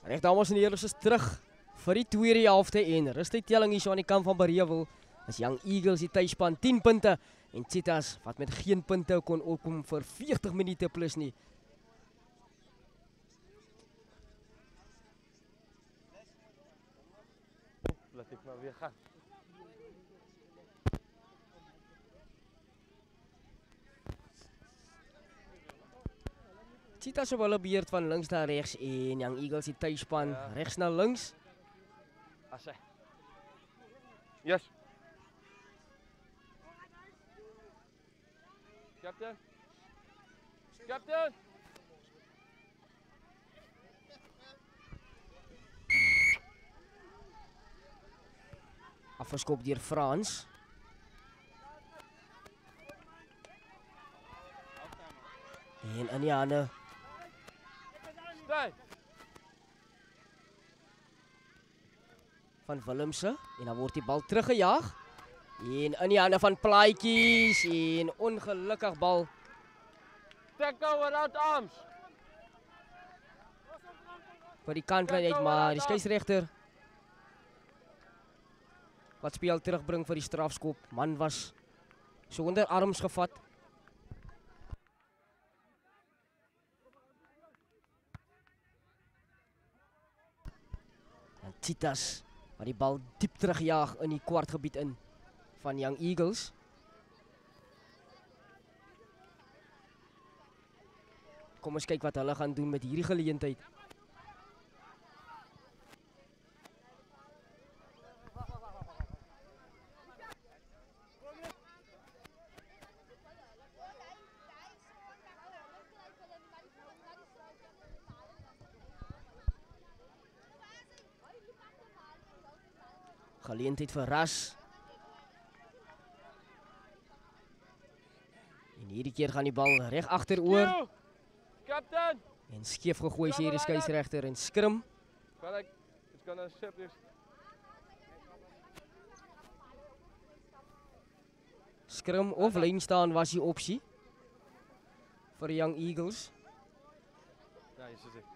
Reg dames en here, ons is terug vir die tweede helfte en rustydtelling hier so aan die kant van Bereewil. As Young Eagles die tuisspan 10 punte en Cheetahs wat met geen punte kon opkom vir 40 minute plus nie. Laat ek maar weer gaan. Cheetahs op hulle beurt van links na regs en Young Eagles die tuisspan regs na links. As hy. Yes. Captain. Captain. Afgeskop deur Frans. En in die hande van Willemse en dan word die bal teruggejaag en in die hande van Plaatjies en ongelukkig bal Tackle without arms. vir die kantlyn uit, maar die skeieregter wat speel terugbring vir die strafskop. Man was so onder arms gevat. En Cheetahs wat die bal diep terugjaag in die kwartgebied in van Young Eagles. Kom ons kyk wat hulle gaan doen met hierdie geleentheid. Geleentheid vir Ras. En hierdie keer gaan die bal reg agteroor. Captain. En skeef gegooi sê die skeieregter en skrim. It's gonna ship this. Skrim of lyn staan was die opsie vir die Young Eagles. Ja, hier is dit.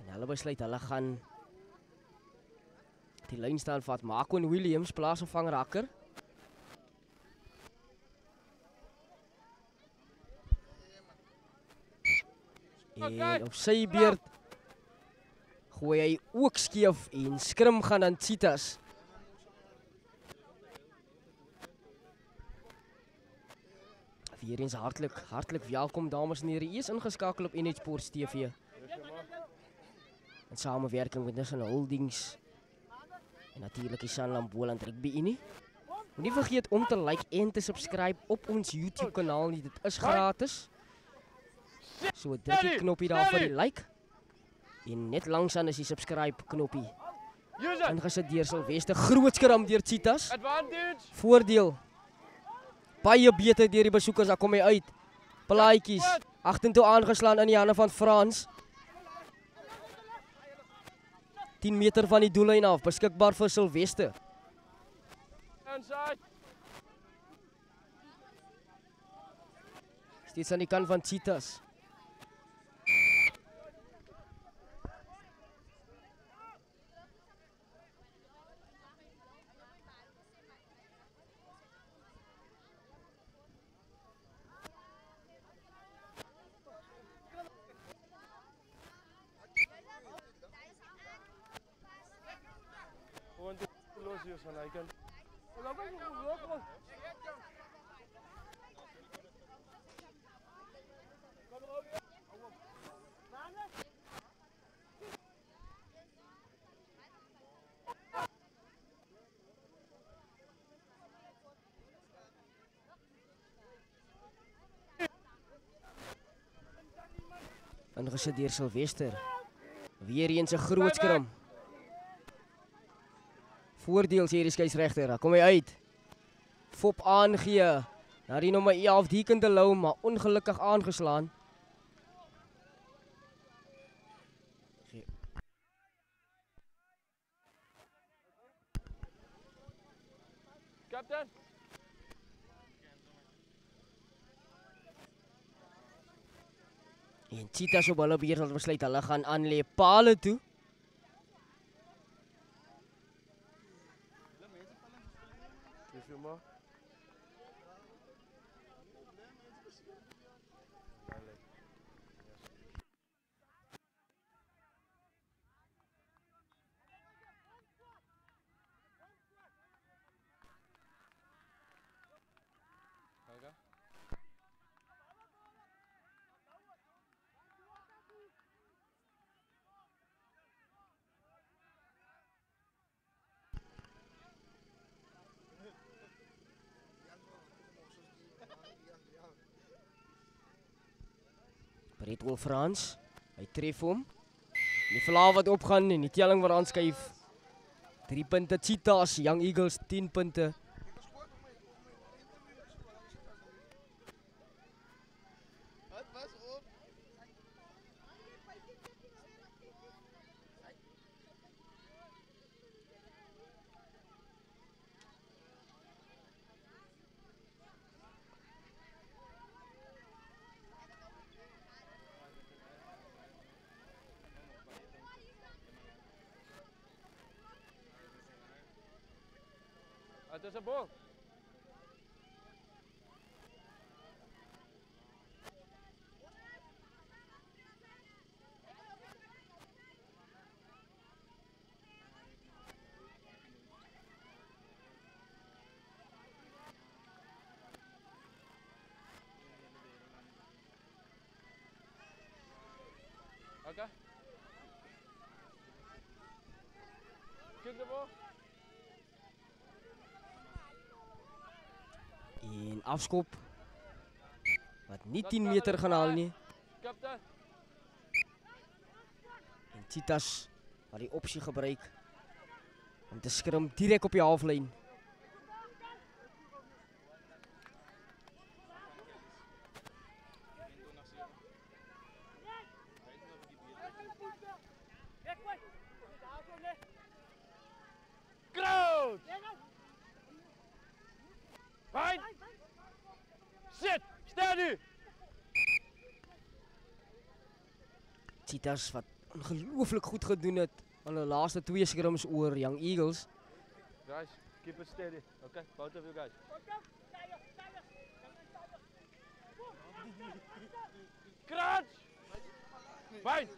En hulle besluit hulle gaan die lyn staan vat. Marcon Williams plaas op vangrakker. En op sy beurt gooi hy ook skeef en skrim gaan aan Cheetahs. Weer eens hartlik welkom dames en here. U is ingeskakel op NH Sports TV. In samewerking met National Holdings en natuurlik die Sanlam Boland Rugby Unie. Moenie vergeet om te like en te subscribe op ons YouTube kanaal nie. Dit is gratis. So druk die knoppie daar vir die like. En net langs aan is die subscribe knoppie. Ingesit deur Silvester, groot skram deur Cheetahs. Voordeel. Baie beter deur die besoekers, daar kom hy uit. Plaatjies, agtertoe aangeslaan in die hande van Frans. 10 meter van die doellyn af, beskikbaar vir Silvester. Steeds aan die kant van Cheetahs. Van hy kan. Ingesit deur Silvester. Weer eens 'n groot skram. Voordeel sê die skeieregter, daar kom hy uit. Fop aangee. Na die nommer 11 Deacon de Lou, maar ongelukkig aangeslaan. Captain. En Cheetahs op hulle beurt sal besluit hulle gaan aan lê pale toe. Dis jou maar. Bretwell Frans, hy tref hom. Die verlaag wat opgaan en die telling wat aanskuif. 3 punte Cheetahs, Young Eagles 10 punte. Het is een bal. Oké. Kick de bal. En afskop wat nie 10 meter gaan haal nie. Kaptein. En Cheetahs wat die opsie gebruik om te skrim direk op die halflyn. Groot! Right! Sit! Steady! Cheetahs wat ongelooflik goed gedoen het aan hulle laaste 2 skrims oor Young Eagles. Guys, keep it steady. Okay, both of you guys. Crunch! Fine!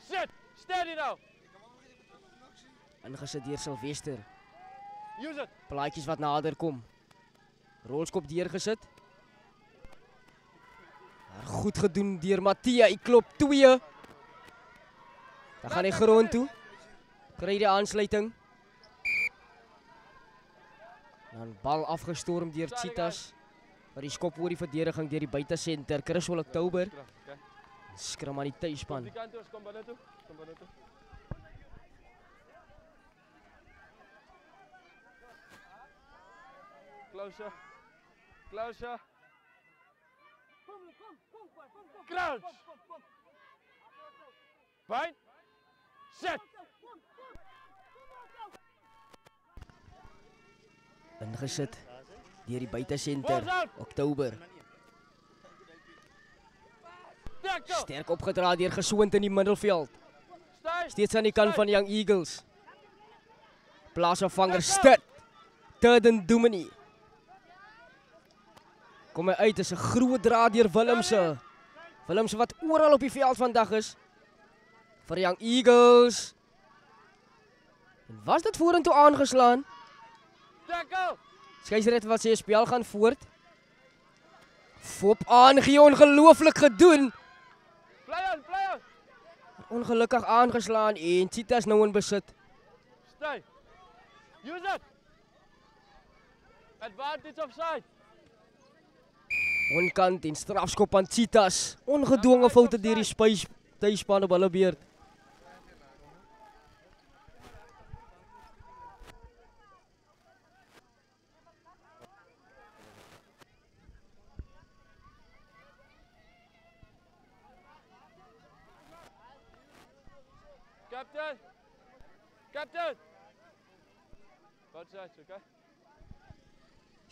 Sit! Steady now! Ingesit deur Sylvester. Use it! Plaatjies wat nader kom. Rolskop deurgesit. Maar goed gedoen deur Matthia. Hy klop 2. Dan gaan hy grond toe. Kry die aansluiting. Dan bal afgestorm deur Cheetahs. Maar die skop oor die verdediging deur die buitesenter. Chris Oktober. Okay. Skram aan die tuisspan. Die kant toe, kom binne toe. Kom binne toe. Closer. Closer. Crouch. Fine. Set. Ingesit deur die buitesenter. Oktober. Sterk opgedra deur Gesond in die middelveld. Steeds aan die kant van Young Eagles. Plaasafvanger Stit. Turden Dominee. Kom hy uit, is 'n groot draad deur Willemse. Willemse wat oral op die veld vandag is. Vir Young Eagles. En was dit vorentoe aangeslaan? Skeiersrechter wat sê spel gaan voort. Fop aangee, ongelooflik gedoen. Play on. Ongelukkig aangeslaan en Cheetahs nou in besit. Stay. Use it. Advantage offside. Onkant en strafskop aan Cheetahs. Ongedwonge foute deur die tuisspan op hulle beurt. Captain. Both sides, okay?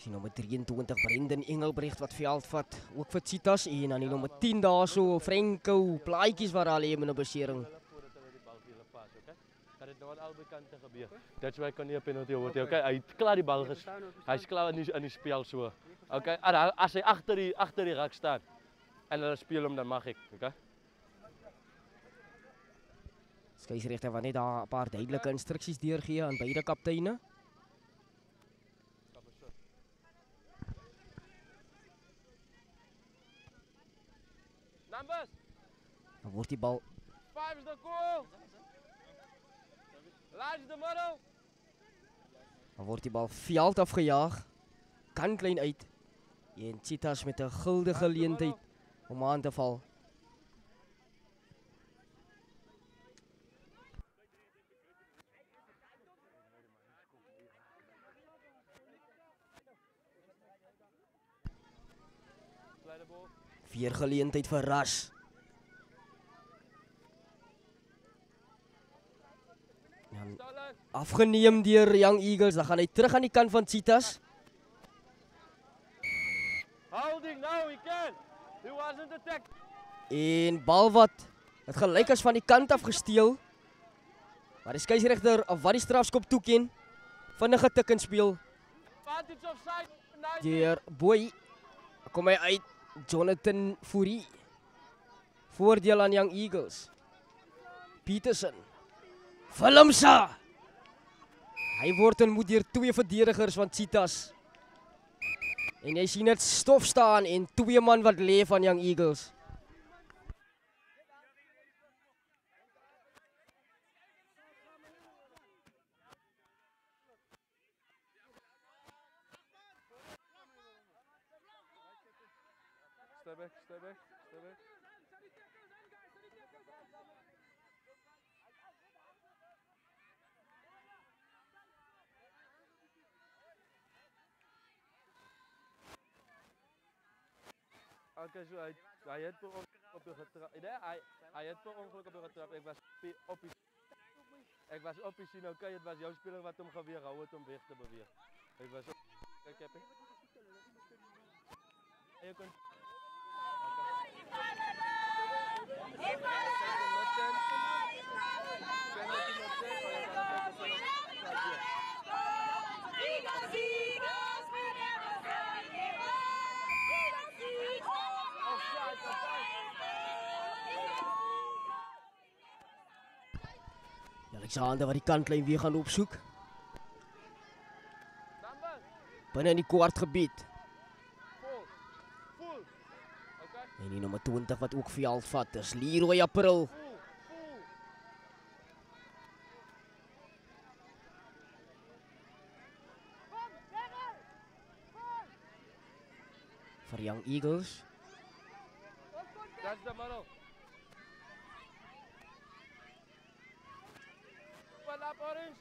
Die nommer 23 Brendan Engelbrecht wat veld vat, ook vir Cheetahs en dan die nommer 10 daarso Franco Plaatjies wat al het met 'n besering. Kan dit nou aan albei kante gebeur. That's why kan nie 'n penalty word nie. Okay, hy het klaar die bal hy's klaar in die spel so. Okay, as hy agter die rak staan en hulle speel hom dan mag ek, okay? Skeieregter wat net daar 'n paar duidelike instruksies deurgee aan beide kapteine. Numbers. Dan word die bal 5 is the goal. Large the middle. Dan word die bal veld afgejaag. Kan klein uit. En Cheetahs met 'n guldige geleentheid om aan te val. Vier geleentheid vir Ras. Afgeneem deur Young Eagles, dan gaan hy terug aan die kant van Cheetahs. Holding now, he can. He wasn't attacked. En bal wat het gelyk as van die kant af gesteel. Maar die skeieregter wat die strafskop toeken, vinnige tik en speel. Advantage of side. Deur Boy kom hy uit. Jonathan Fourie. Voordeel aan Young Eagles. Peterson. Willemsa. Hy word ontmoet deur twee verdedigers van Cheetahs. En jy sien dit stof staan en twee man wat lê van Young Eagles. Stay back, stay back, stay back. Okay, so hy het per ongeluk op die getrap. Nee, hy het per ongeluk op die getrap. Ek was op die sien, okay, dit was jou speler wat hom geweerhou het om weg te beweeg. Ek was op. Kyk, Happy. Jy kan Alexander wat die kantlyn weer gaan opsoek. Binne in die kwartgebied. En die nommer 20 wat ook veld vat is Leroy April. Vir Young Eagles. That's the middle. One up orange.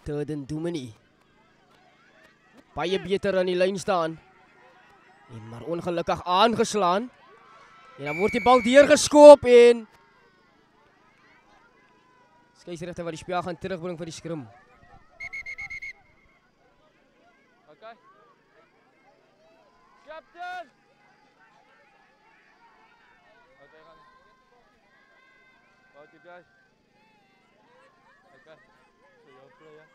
Turden Dominee. Baie beter aan die lyn staan. En maar ongelukkig aangeslaan. En dan word die bal deurgeskoop en skeieregter wat die spel gaan terugbring vir die skrim. Okay. Captain. Okay, gaan. What you guys? Okay. So your player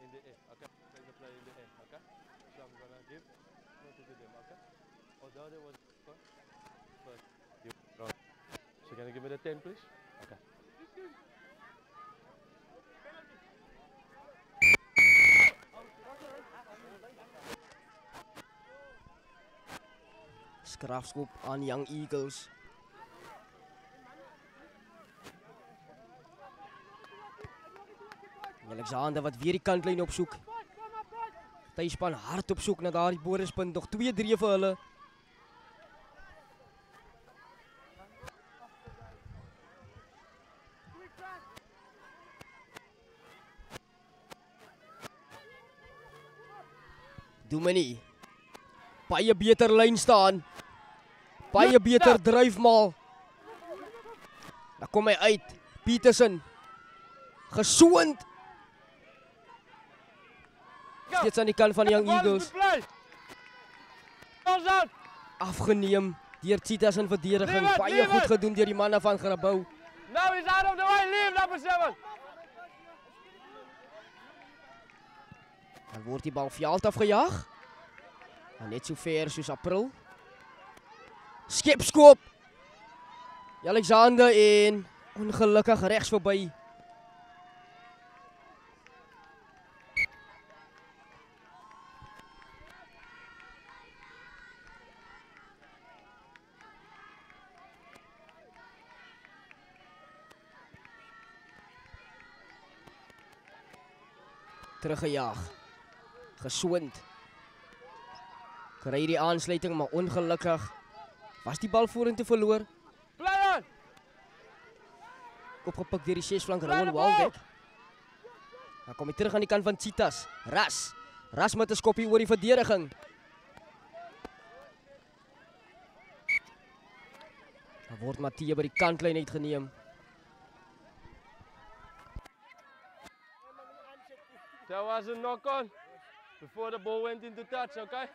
in the air. Okay. Play the player in the air. Okay. So I'm gonna give to them. Okay. Although there was first you wrong. So can you give me the 10, please? Okay. Strafskop aan Young Eagles. Alexander wat weer die kantlyn opsoek. Tuisspan hard op soek na daardie borespunt. Nog 2-3 vir hulle. Dominee. Baie beter lyn staan. Baie beter dryfmaal. Dan kom hy uit. Peterson. Gesoond. Steeds aan die kant van die Young Eagles. Afgeneem deur Cheetahs in verdediging. Baie goed gedoen deur die manne van Grabouw. Now he's out of the way, leave number 7. Dan word die bal veld afgejaag. En net so ver soos April. Skepskoop. Alexander en ongelukkig regs verby. Teruggejaag. Geswond. Kry die aansluiting, maar ongelukkig was die bal vorentoe verloor. Play on! Opgepik deur die 6 flank Rowan Waldeck. Dan kom hy terug aan die kant van Cheetahs. Ras met 'n skoppie oor die verdediging. Dan word Matthee by die kantlyn uitgeneem. There was a knock on before the ball went into touch, okay?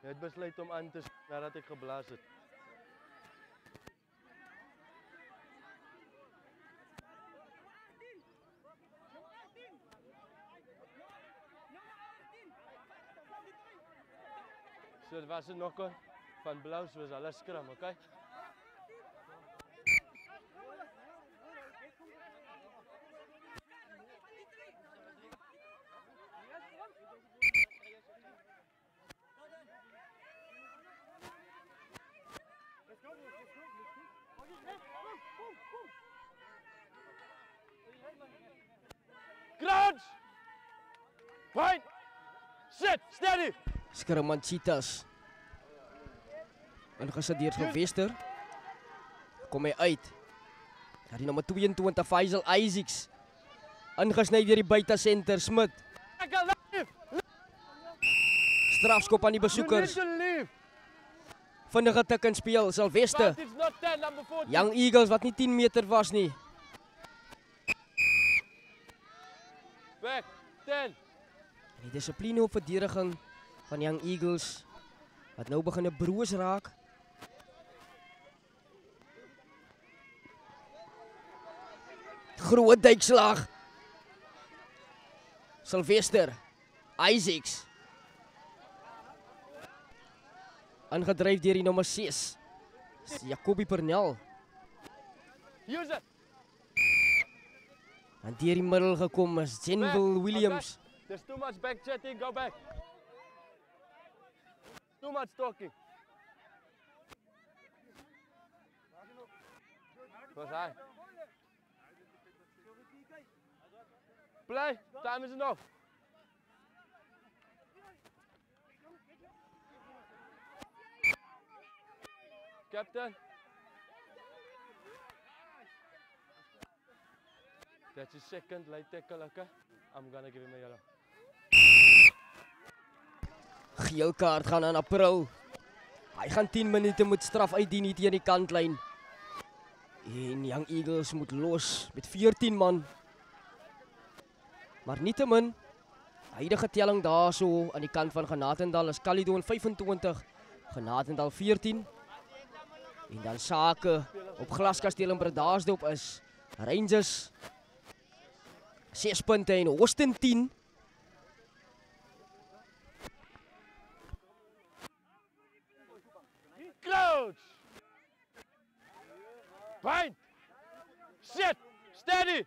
Jy het besluit om aan te nadat ek geblaas het. So dit was 'n knock-on van Blous, was hulle skram, okay? Crouch! Point! Sit! Steady! Skram aan Cheetahs. Ingesit deur Gewester. Kom hy uit. Ja, die nommer 22 Faisal Isaacs. Ingesny deur die buitesenter Smit. Strafskop aan die besoekers. Vinnige tik in speel, Sylvester. Young Eagles wat nie 10 meter was nie. Back, 10. Die dissipline op verdediging van Young Eagles wat nou begin 'n broos raak. Groot duikslag. Sylvester Isaacs. Aangedryf deur die nommer 6. Jacobi Pernell. Use it. En deur die middel gekom is Jenville Williams. There's too much back chatting, go back. Too much talking. Was hy? Play, time is enough. Captain. That's his second light tackle, okay? I'm gonna give him a yellow. Geel kaart gaan aan April. Hy gaan 10 minute moet straf uitdien hier teen die kantlyn. En Young Eagles moet los met 14 man. Maar nietemin, huidige telling daarso aan die kant van Genadendal is Caledon 25, Genadendal 14. En dan sake op Glaskasteel en Bredasdorp is Rangers 6 punte en Austin 10. Crouch! Point! Sit! Steady!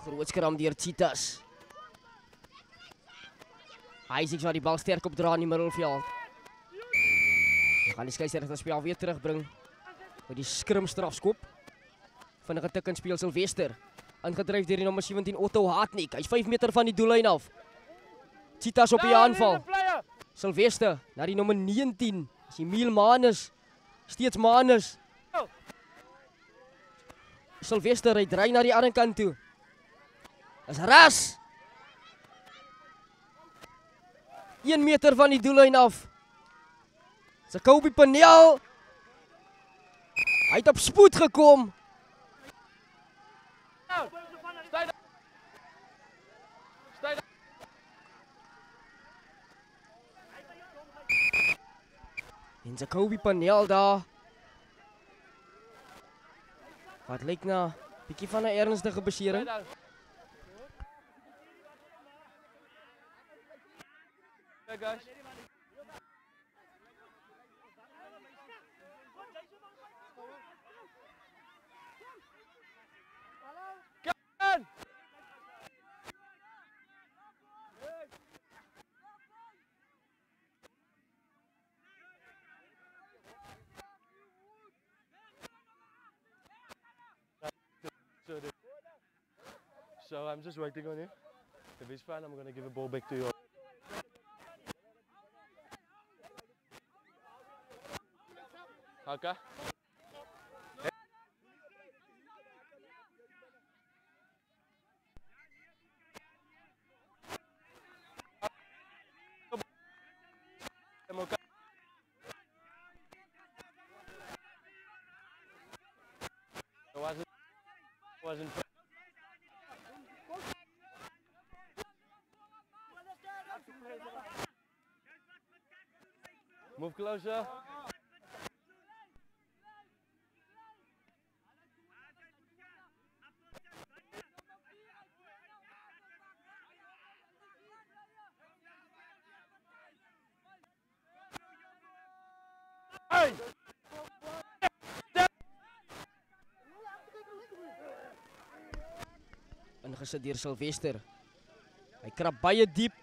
Groot skram deur Cheetahs. Isaacs wat die bal sterk opdra in die middelveld. Dan gaan die skeieregter speel weer terugbring met die skrim strafskop. Vinnige tik in speel Sylvester. Ingedryf deur die nommer 17 Otto Hartnick. Hy's 5 meter van die doellyn af. Cheetahs op die aanval. Sylvester na die nommer 19. Is Emil Manus Steeds Manus. Sylvester, hy draai na die ander kant toe. Is Ras. 1 meter van die doellyn af. Jacoby Panel. Hy het op spoed gekom. En Jacoby Panel daar. Wat lyk na bietjie van 'n ernstige besering. Hey guys. Come So I'm just waiting on you. If he's fine, I'm going to give the ball back to you. Okay. Wasn't move closer. Hey! Ingesit deur Sylvester. Hy krap baie diep.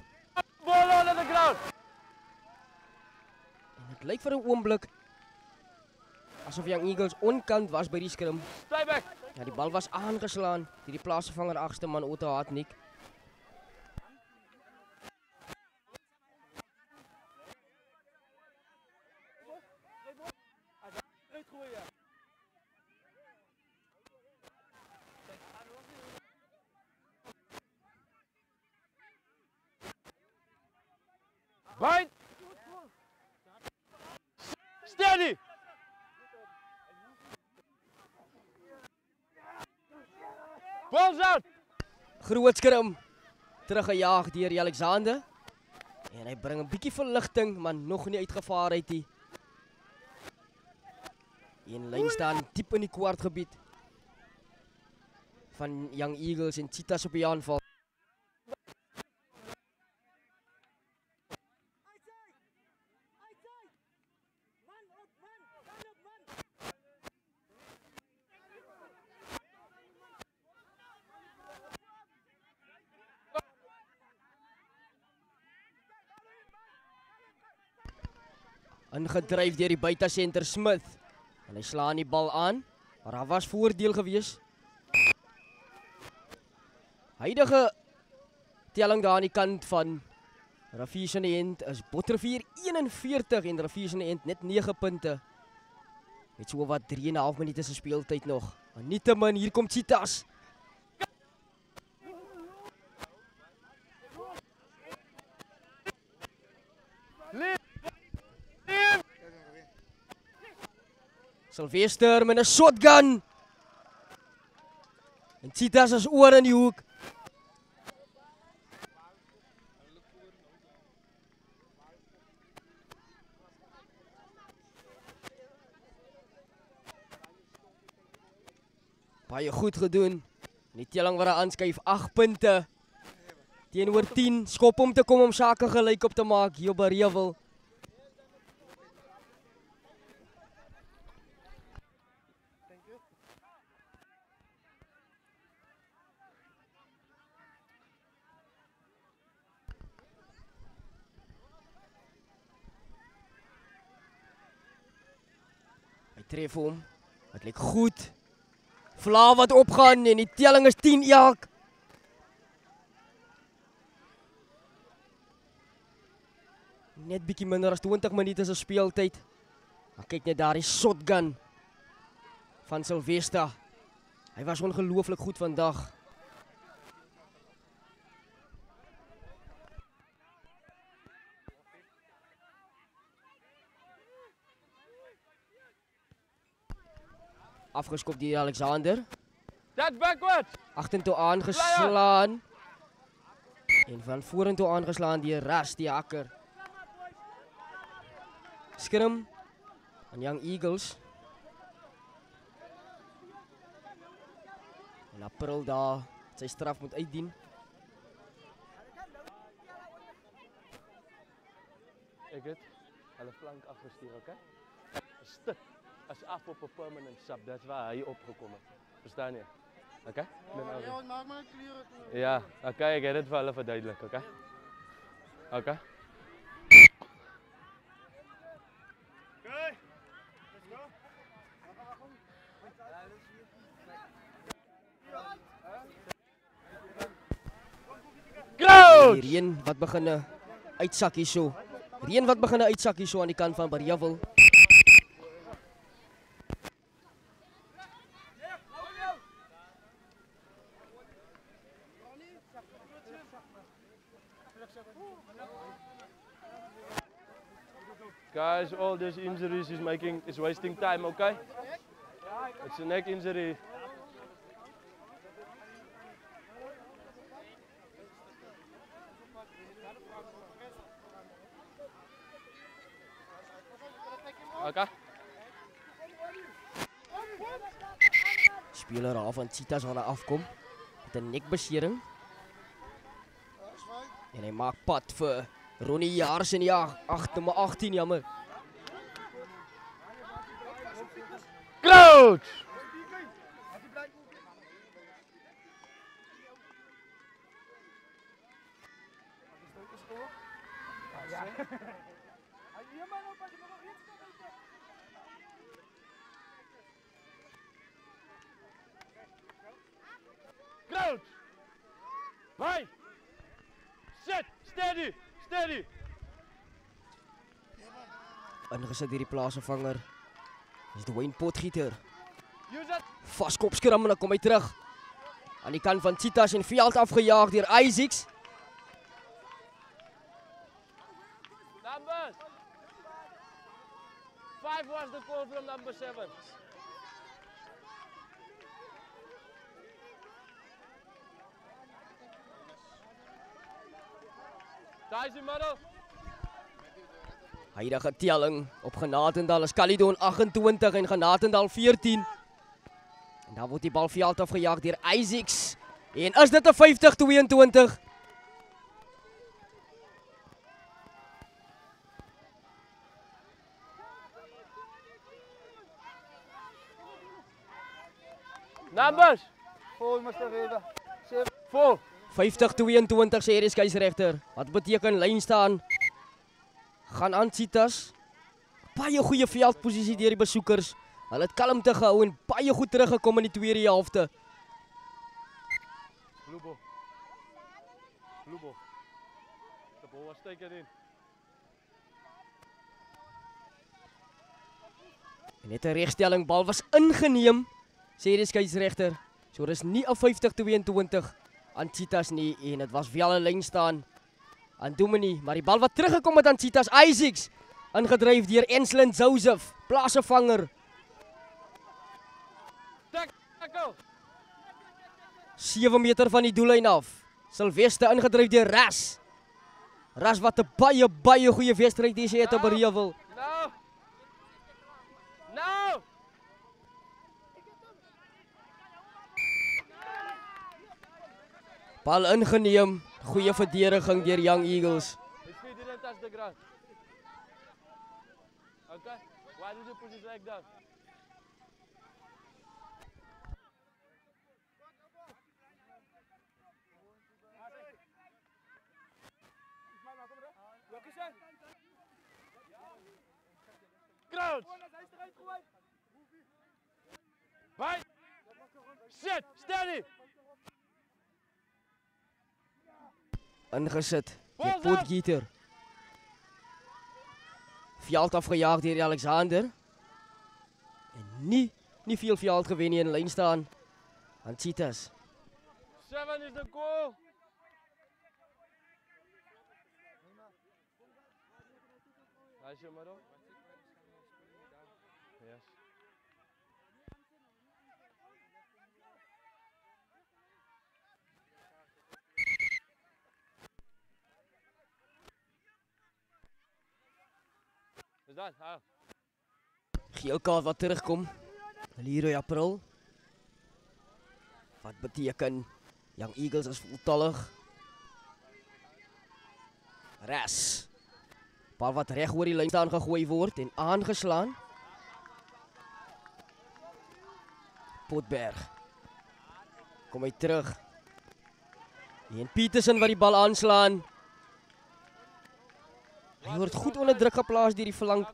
Ball on the ground. En dit lyk vir 'n oomblik asof Young Eagles onkant was by die skrim. Stay back. Ja, die bal was aangeslaan deur die plaasvervanger agste man Otto Hartnik. Right. Steady. Balls out. Groot skrim. Teruggejaag deur Alexander. En hy bring 'n bietjie verligting, maar nog nie uitgevaar uit nie. En lyn staan diep in die kwartgebied van Young Eagles en Cheetahs op die aanval. Ingedryf deur die buitesenter Smith. En hy slaan die bal aan, maar daar was voordeel gewees. Huidige telling daar aan die kant van Rivier in die end is Botterivier 41 en Rivier in die end net 9 punte. Met so wat 3,5 minute se speeltyd nog. Maar nietemin, hier kom Cheetahs. Sylvester met 'n shotgun. En Cheetahs is oor in die hoek. Baie goed gedoen. Die telling wat aanskuif 8 punte. Teenoor 10. Skop om te kom om sake gelyk op te maak hier op Rewel. Hy tref hom. Dit lyk goed. Vla wat opgaan en die telling is 10 elk. Net bietjie minder as 20 minute se speeltyd. Maar kyk net daar die shotgun van Sylvester. Hy was ongelooflik goed vandag. Afgeskop deur Alexander. That's backwards. Agtertoe aangeslaan. En van vorentoe aangeslaan deur Ras die hakker. Skrim aan Young Eagles. En April daar sy straf moet uitdien. Ek het hulle flank afgestuur, okay? Stuk is af op 'n permanent sub, dis waar hy opgekom het. Verstaan jy? Okay? Ja, maak maar klere toe. Ja, okay, ek het dit vir hulle verduidelik, okay? Okay. Die reën wat begin uitsak hierso. Reën wat begin uitsak hierso aan die kant van Bariawil. Guys, all these injuries is wasting time, okay? It's a neck injury. Okay. Speler af van Cheetahs waar hy afkom met 'n nekbesering. En hy maak pad vir Ronnie Jaars in ja, 18 jammer. Crouch! Crouch! Right! Sit! Steady! Steady! Ingesit hierdie plaasevanger. Dis Dwayne Potgieter. Use it! Vaskopskram en dan kom hy terug. Aan die kant van Cheetahs en veld afgejaag deur Isaacs. Numbers! 5 was the call from number 7. Guys in middle. Huidige telling op Genadendal is Caledon 28 en Genadendal 14. En dan word die bal veld afgejaag deur Isaacs. En is dit 'n 50-22? Numbers! Vol Mr. Weber. Vol! 50-22 sê die skeieregter. Wat beteken lyn staan? Gaan aan Cheetahs. Baie goeie veldposisie deur die besoekers. Hulle het kalmte gehou en baie goed teruggekom in die tweede helfte. Blue ball. Blue ball. The ball was taken in. En net 'n regstelling, bal was ingeneem, sê die skeieregter. So dis nie 'n 50-22 aan Cheetahs nie en dit was wel 'n lyn staan aan Dominee, maar die bal wat teruggekom het aan Cheetahs, Isaacs, ingedryf deur Enslin Joseph, plaasevanger. Tackle! 7 meter van die doellyn af. Sylvester ingedryf deur Ras. Ras wat 'n baie goeie wedstryd hier het op Bariawil. No! No! Bal ingeneem, goeie verdediging deur Young Eagles. His feet didn't touch the ground. Okay? Why did you put his leg down? Crouch! Right! Sit! Steady! Ingesit deur Potgieter. Veld afgejaag deur Alexander. nie veel veld gewen nie in lyn staan aan Cheetahs. 7 is the goal. Nice your middle. Yes. Is dat? Hou. Geel kaart wat terugkom. Leroy April. Wat beteken Young Eagles is voltallig. Res. Bal wat reg oor die lyn staan gegooi word en aangeslaan. Potberg. Kom hy terug. En Petersen wat die bal aanslaan. Hy word goed onder druk geplaas deur die flank.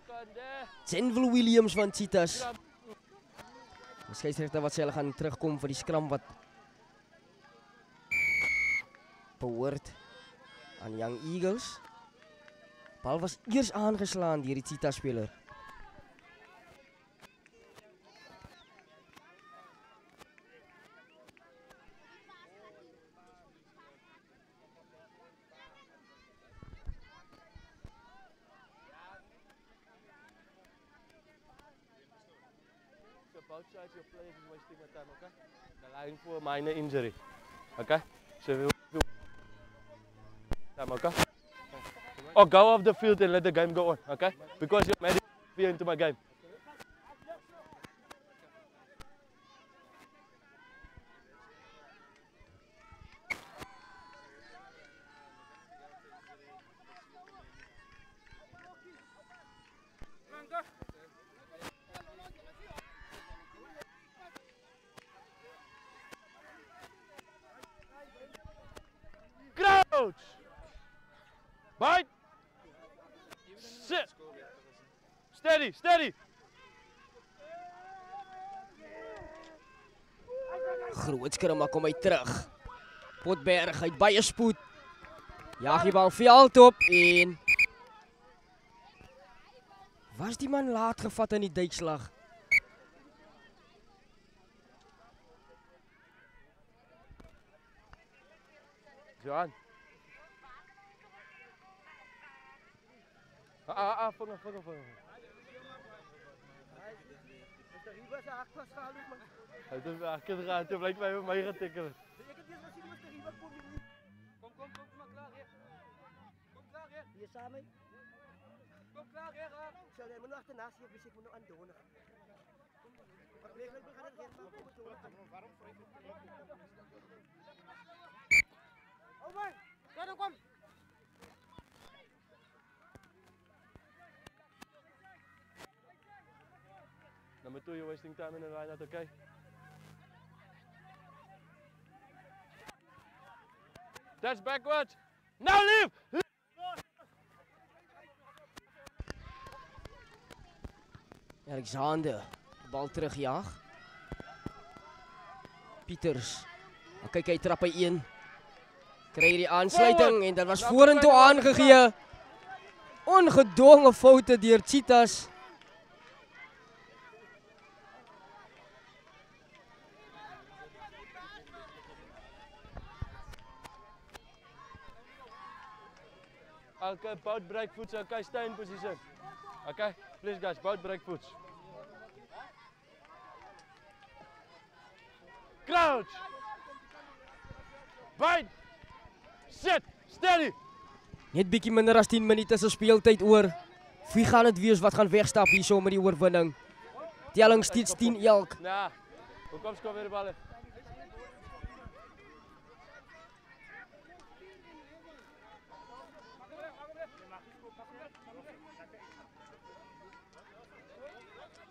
Zenville Williams van Cheetahs. Die skeieregter wat sê hulle gaan terugkom vir die skram wat behoort aan Young Eagles. Bal was eers aangeslaan deur die Cheetahs speler. Both sides your players is wasting their time, okay? They're lying for a minor injury, okay? So we'll time, okay? Or go off the field and let the game go on, okay? Because you're made it into my game. Crouch! Bite! Sit! Steady, steady! Groot skrim, maar kom hy terug. Potberg uit baie spoed. Jaag die bal veld op en was die man laat gevat in die duikslag. Johan. Vinger. Hij doet wel kinderen, het blijkt mij mee gaan tikken. Kom maar klaar hier. Kom klaar hier. Hier samen. Kom klaar hier. Zo, jij moet nog achternaast hier, dus ik moet nog aan doen. Waarom? Over! Kom, kom! Number 2, you're wasting time in the line, that's okay? That's backwards! Now leave! Alexander, bal terugjaag. Pieters. Maar kyk, hy trap hy een. Kry die aansluiting en dit was vorentoe aangegee. Ongedwonge foute deur Cheetahs. Okay, both break foots, okay, stay in position. Okay, please guys, both break foots. Crouch! Bite! Sit! Steady! Net bietjie minder as 10 minute se speeltyd oor. Wie gaan dit wees wat gaan wegstap hierso met die oorwinning? Telling steeds 10 elk. Nah, kom skoor weer die bal.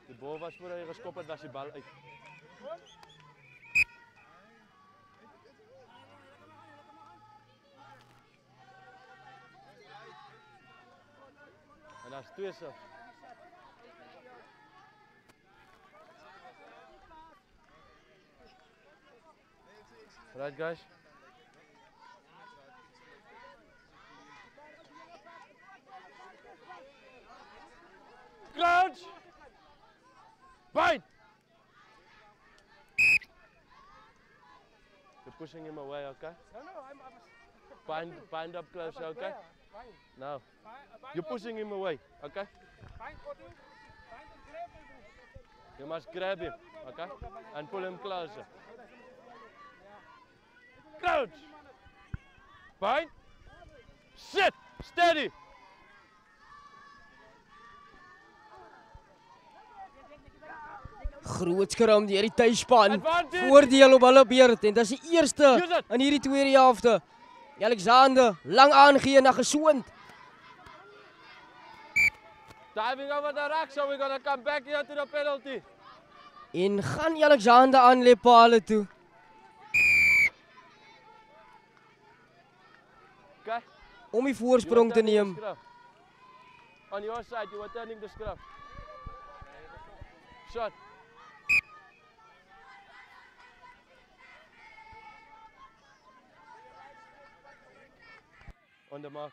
Die bal was voor hy geskop het, was die bal uit. En daar's 2 self. Right guys. Crouch! Bite! pushing him away, okay? No, I'm Bind up closer, okay? fine. Now, Fine, you're pushing him away, okay? Fine, Kotu. Fine, grab him. You must grab him, okay? And pull him closer. Crouch! Bind! Sit! Steady! Groot skram deur die tuisspan. Advantage. Voordeel op hulle beurt en dis die eerste Use it. in hierdie tweede helfte. Alexander lang aangee na Gesond. Diving over the rack, so we're gonna come back here to the penalty. En gaan Alexander aan lê paale toe. Okay? Om die You voorsprong were te turning the neem. scrum. On your side, you were turning the scrum. Shot. On the mark.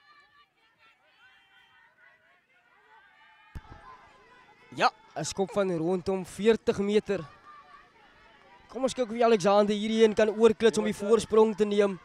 Ja, 'n skop van rondom 40 meter. Kom ons kyk of Alexander hierheen kan oorklits om die voorsprong te neem.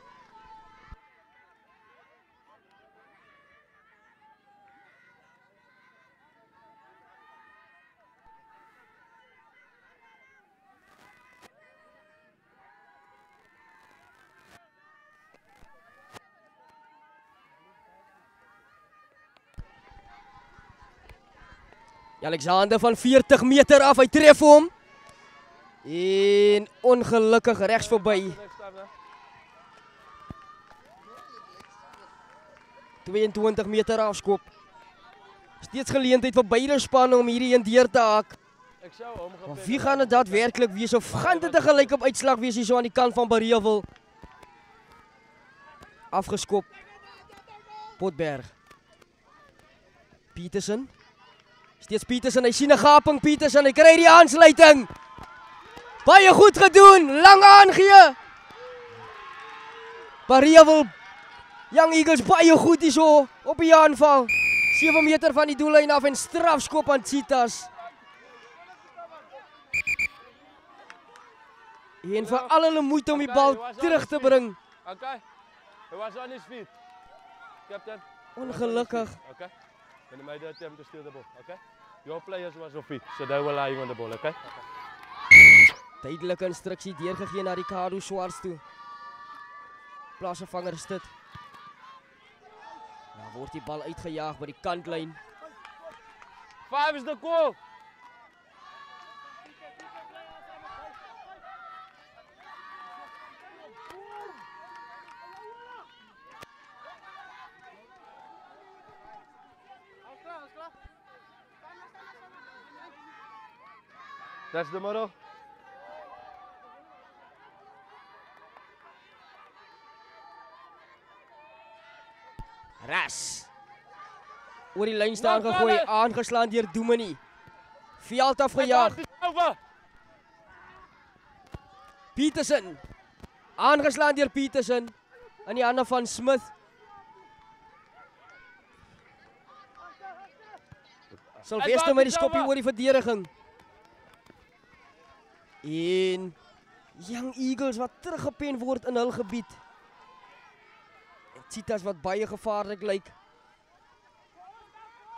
Alexander van 40 meter af, hy tref hom. En ongelukkig regs verby. Next time, né? 22 meter afskop. Steeds geleentheid vir beide spanne om hierdie een deur te haak. Ek sou hom Maar gepen. wie gaan dit daadwerklik wees of gaan dit 'n gelyke uitslag wees hier so aan die kant van Barewel? Afgeskop. Potberg. Petersen. Steeds Petersen, hy sien 'n gaping Petersen, hy kry die aansluiting. Baie goed gedoen, lang aangee. Barewel Young Eagles baie goed hierso op die aanval. 7 meter van die doellyn af en strafskop aan Cheetahs. En vir al hulle moeite om die bal terug te bring. Okay. He was on his feet. Captain. Ongelukkig. Okay. And he made the attempt to steal the ball. Okay. Your players was off feet, so they were lying on the ball. Okay. Duidelike instruksie deurgegee na Ricardo Swarts toe. Plaasvervanger is dit. Nou word die bal uitgejaag by die kantlyn. 5 is the goal. That's the motto. Ras. Oor die lyn staan gegooi, aangeslaan deur Dominee. Veld afgejaag. Over. Petersen. Aangeslaan deur Petersen in die hande van Smith. Sylvester met die skoppie oor die verdediging. En Young Eagles wat teruggepen word in hul gebied. En Cheetahs wat baie gevaarlik lyk.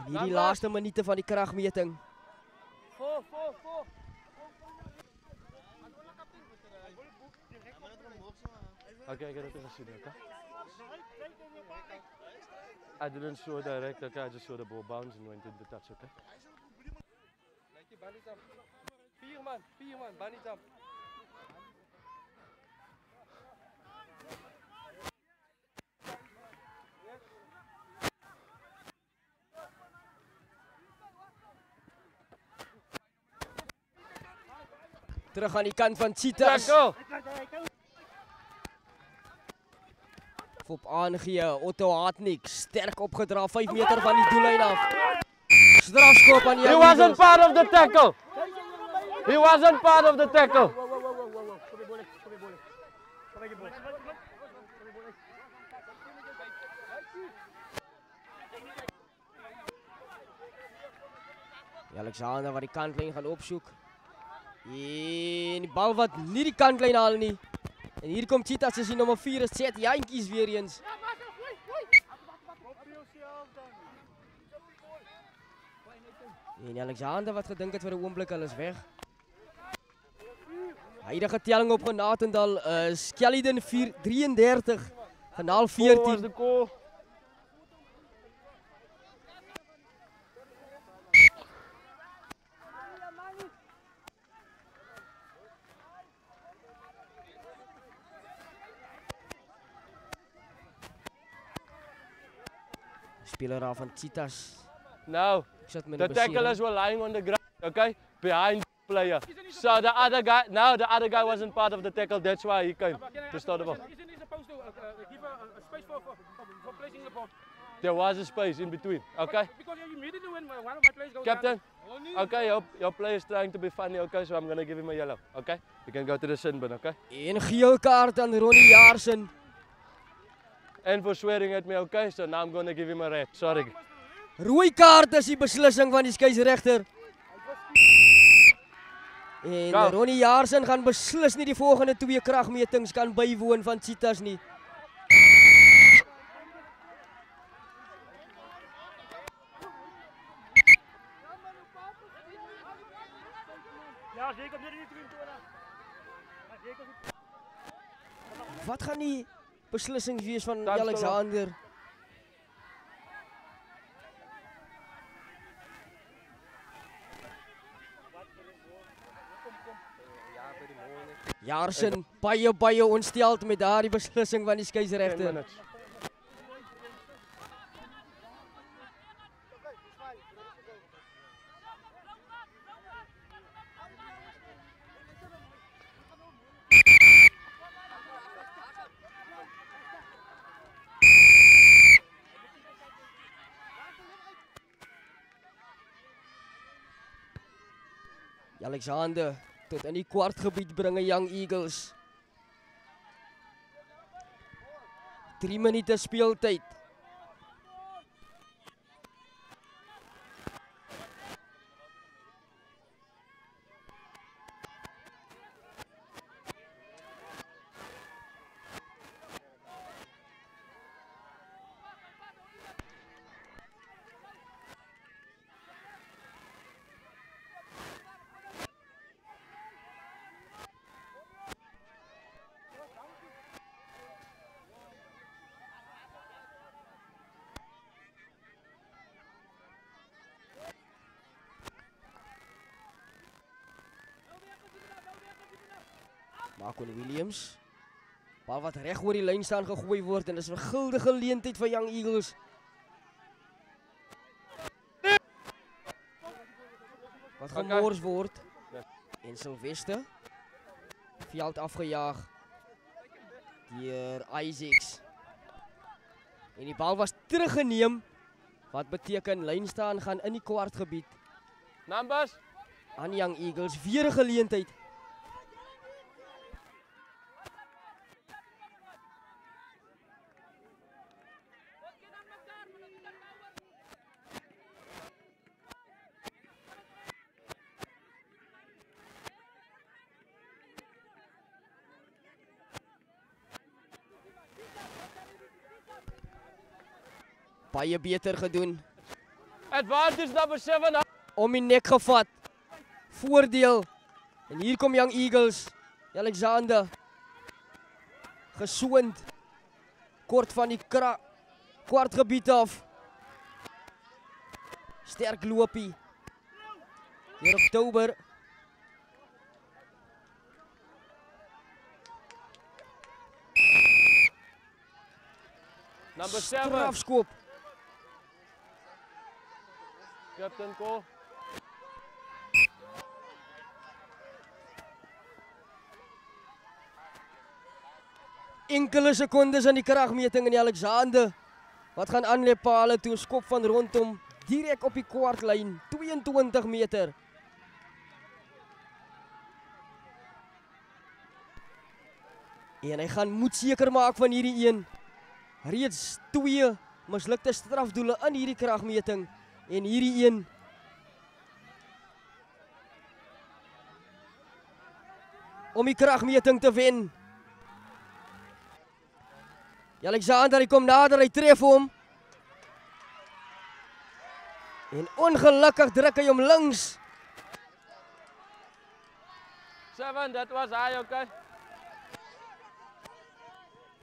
In hierdie laaste minute van die kragmeting. Okay, I got it to see okay? I didn't show direct, okay? I just saw the ball bounce and went into touch, okay? Vier man, bunny jump. Terug aan die kant van Cheetahs. Tackle! Op aangee, Otto Hartnik, sterk opgedra, 5 meter van die doellyn af. Strafskop aan He Young wasn't Eagles. part of the tackle! He wasn't part of the tackle! Alexander wat die kantlyn gaan opsoek. En die bal wat nie die kantlyn haal nie. En hier kom Cheetahs as die nommer 4 is Chet Jantjies weer eens. En Alexander wat gedink het vir 'n oomblik hulle is weg. Huidige telling op Genatendal is Kelliden 4-33, Genaal 14. De goal. Speler daar van Cheetahs. Now, Sit met the 'n tackle besering. is were lying on the ground, okay? Behind the player. So the other guy wasn't part of the tackle, that's why he came to start the ball. Isn't he supposed to give a space for placing the ball? There was a space in between, okay? Because you immediately when one of my players goes Captain, down. okay, your player is trying to be funny, okay? So I'm going to give him a yellow, okay? You can go to the sin bin, okay? En geel kaart aan Ronnie Jaarsen. And for swearing at me, okay? So now I'm going to give him a red, sorry. Rooi kaart is die beslissing van die skeieregter. En Go. Ronnie Jaarsen gaan beslis nie die volgende 2 kragmetings kan bywoon van Cheetahs nie. Ja, zeker op die 23. Wat gaan die beslissing wees van Time's Alexander? Jaarsen baie ontsteld met daardie beslissing van die 10 skeieregter. minutes. Alexander tot in die kwartgebied bringe Young Eagles. 3 minute speeltyd. Marco Williams. Bal wat reg oor die lyn staan gegooi word en dis 'n guldige geleentheid vir Young Eagles. Wat gemors word. En Sylvester. Veld afgejaag deur Isaacs. En die bal was teruggeneem. Wat beteken lyn staan gaan in die kwartgebied Numbers? aan Young Eagles. Weer 'n geleentheid. Baie beter gedoen. Advantage number 7. Om die nek gevat. Voordeel. En hier kom Young Eagles. Alexander. Gesoond. Kort van die kwartgebied af. Sterk loopie. Hier Oktober. Number 7. Strafskop. Captain call. Enkele sekondes aan die kragmeting in die Alexander. Wat gaan aanlep pale toe, skop van rondom direk op die kwartlyn, 22 meter. En hy gaan moet seker maak van hierdie een. Reeds 2 mislukte strafdoele in hierdie kragmeting en hierdie een om die kragmeting te wen. Alexander, hy kom nader, hy tref hom. En ongelukkig druk hy hom links. 7, that was high, okay?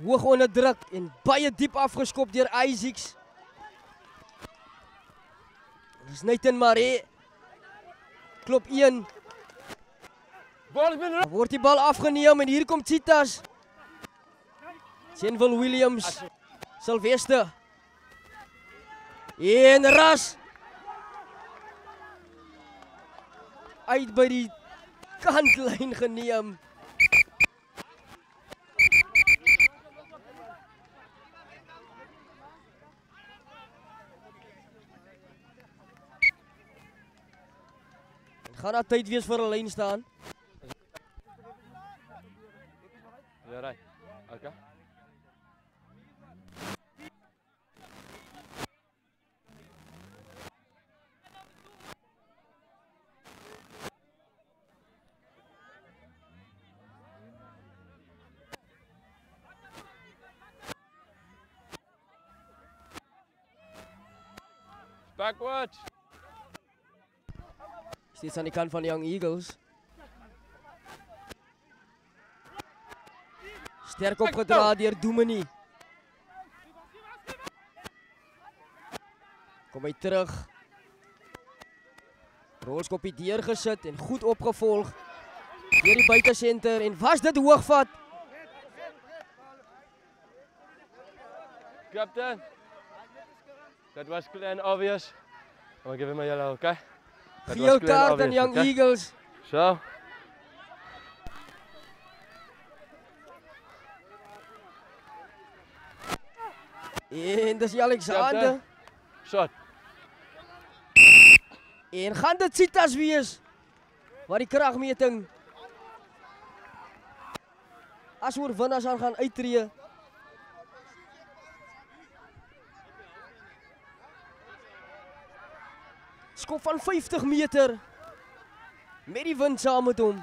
Hoog onder druk en baie diep afgeskop deur Isaacs. Dis Nathan Maree. Klop 1. Ball is been Dan word die bal afgeneem en hier kom Cheetahs. Senville Williams. Sylvester. En ras. Uit by die kantlyn geneem. Gaan daar tyd wees vir 'n lyn staan? Ja, right. Okay. Backwards. Steeds aan die kant van die Young Eagles. Sterk opgedra deur Dominee. Kom hy terug. Rolskoppie deurgesit en goed opgevolg deur die buitesenter en was dit hoogvat? Captain. That was clear and obvious. I'm gonna give him a yellow, okay? That was Geel clear and kaart aan obvious, Young okay? Eagles. So. En dis Alexander. Shot. En gaan dit Cheetahs wees? Waar die kragmeting as oorwinnaars aan gaan uittreë. Skop van 50 meter. Met die wind saam met hom.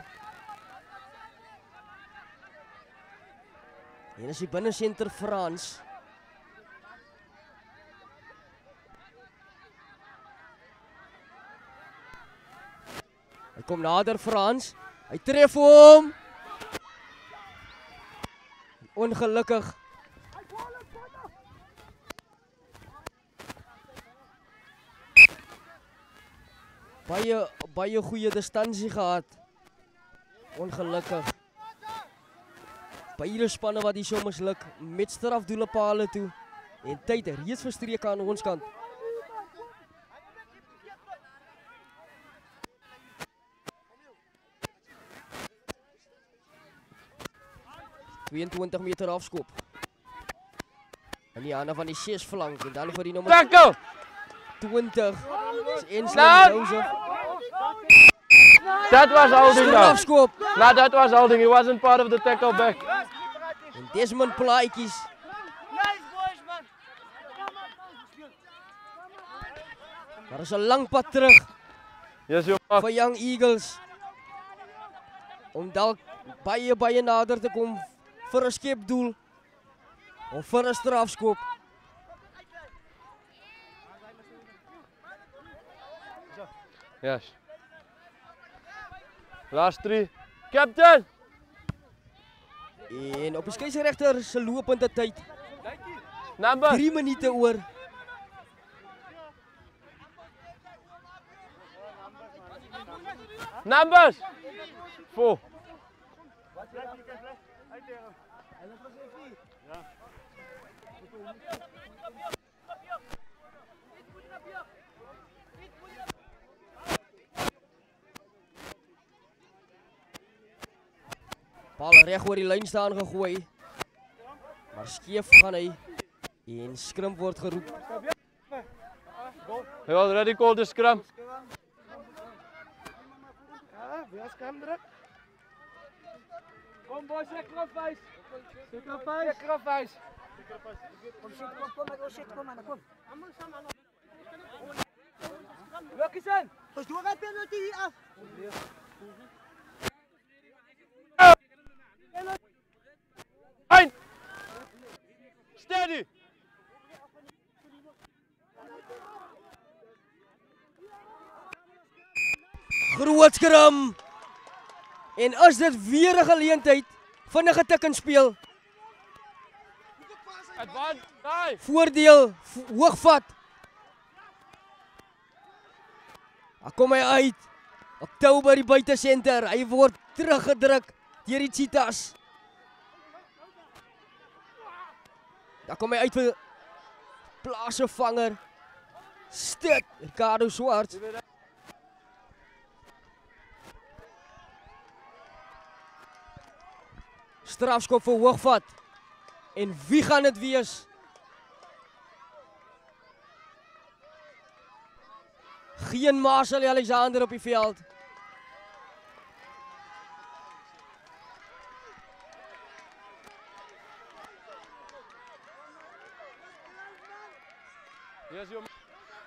En is die binnesenter Frans. Hy kom nader Frans. Hy tref hom. Ongelukkig. Baie goeie distansie gehad. Ongelukkig. Beide spanne wat hier so misluk met strafdoele pale toe. En tyd reeds verstreek aan ons kant. ...22 meter afskop. In die hande van die 6 flank. En dan vir die nommer... Tackle! 20. Down! That was holding now. Afskop. No, that was holding. He wasn't part of the tackle back. En Desmond Plaatjies. Daar is 'n lang pad terug. Yes, you vir Young Eagles. Om dalk baie nader te kom vir 'n skepdoel. Of vir 'n strafskop. Yes. Last 3. Captain! En op die skeieregter se lopende tyd. Number. 3 minute oor. Numbers. 4. Bal reg oor die lyn staan gegooi. Maar skeef gaan hy en skrimp word geroep. He already called the scrum. Kom boys, sacrifice. Sacrifice. Kom man, kom. Lokisen. Ons doen gaan penalty hier af. Steady. Groot skram. En is dit weer 'n geleentheid vinnige tik en speel. Advance. Die. Voordeel, hoogvat. Daar kom hy uit. Op tou by die buitesenter. Hy word teruggedruk deur die Cheetahs. Daar kom hy uit vir plaasvanger. Stit Ricardo Swarts. Strafskop vir hoogvat. En wie gaan dit wees? Geen Marcel Alexander op die veld.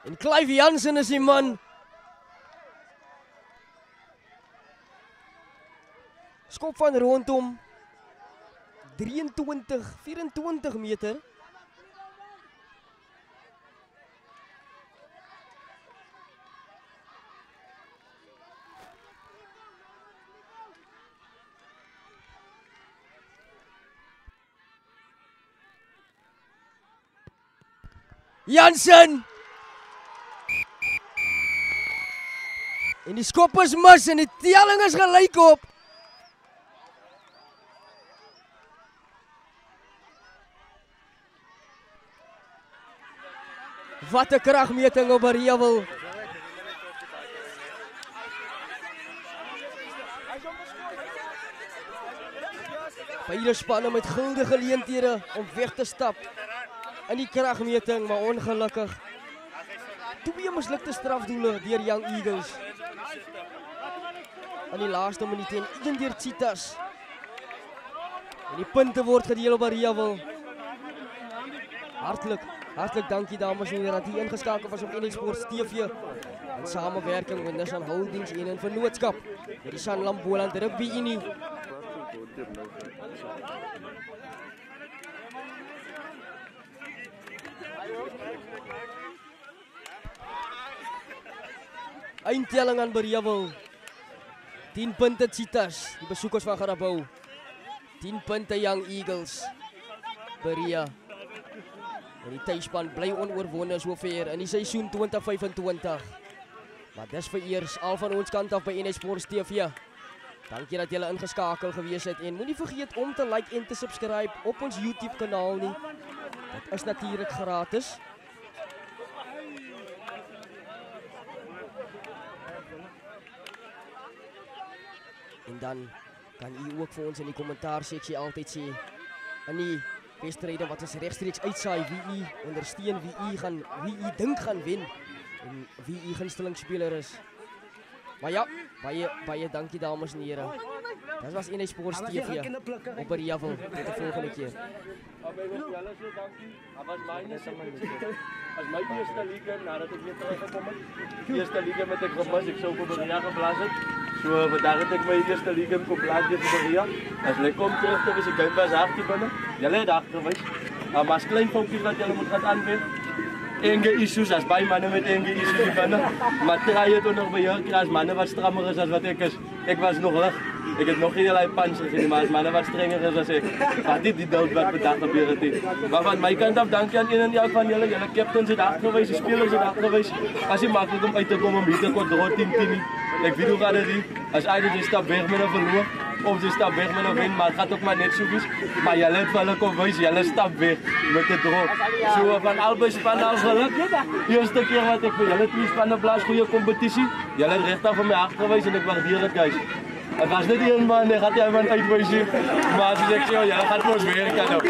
En Clive Jansen is die man. Skop van rondom 24 meter. Jansen! En die skop is mis en die telling is gelyk op. Wat 'n kragmeting op Barriewil. Beide spanne met guldige geleenthede om weg te stap in die kragmeting, maar ongelukkig. 2 mislukte strafdoele deur Young Eagles. In die laaste minuut en deur Cheetahs. En die punte word gedeel op Barriewil. Hartlik dankie dames en here dat u ingeskakel was op NH Sports TV in samewerking met Nissan Holdings en in vennootskap met die Sanlam Boland Rugby Unie. Eindtelling aan Barriewil. 10 punte Cheetahs, die besoekers van Garabou. 10 punte Young Eagles. Barria. En die tuisspan bly onoorwonde sover in die seisoen 2025. Maar dis vir eers al van ons kant af by NH Sports TV. Dankie dat julle ingeskakel gewees het en moenie vergeet om te like en te subscribe op ons YouTube kanaal nie. Dit is natuurlik gratis. En dan kan u ook vir ons in die kommentaarseksie altyd sê in die wedstryde wat ons regstreeks uitsaai wie u ondersteun, wie u dink gaan wen en wie u gunstelingsspeler is. Maar ja, baie dankie dames en here. Dit was NH Sports TV op Barriewil. Tot die volgende keer. As my eerste liga nadat ek weer teruggekom het. Eerste liga met ek gemis, ek sou op Barria geplaas het. So vandag het ek my eerste liga kom plaas vir Barria. As ek kom terug te wees, ek game was hard binne. Julle het agterwys. Maar as klein foutjies wat julle moet gaan aanwend. Enge issues as baie manne met enge issues binne. Maar try het nog beheer kry as manne wat strammer is as wat ek is. Ek was nog lig. Ek het nog nie die punch gegee, maar as manne wat strenger is as ek. Wat die dood wat vandag gebeur het. Maar van my kant af dankie aan een en elk van julle. Julle captains het agterwys, die spelers het agterwys. As jy maklik om uit te kom om hier te kon draw 10-10 nie. Ek weet hoe gaan dit nie. As jy stap weg met 'n verloor of jy stap weg met 'n wen, maar het gaan ook maar net so wees. Maar julle het vir hulle kom wys, julle stap weg met 'n draw. So van albei spanne al geluk. Eerste keer wat ek vir julle twee spanne plaas goeie kompetisie. Julle het regtig vir my agterwys en ek waardeer dit guys. Het was net een man, ek gaat jy man uitwys hier. Maar as ek sê, julle gaan ons weer kan nou.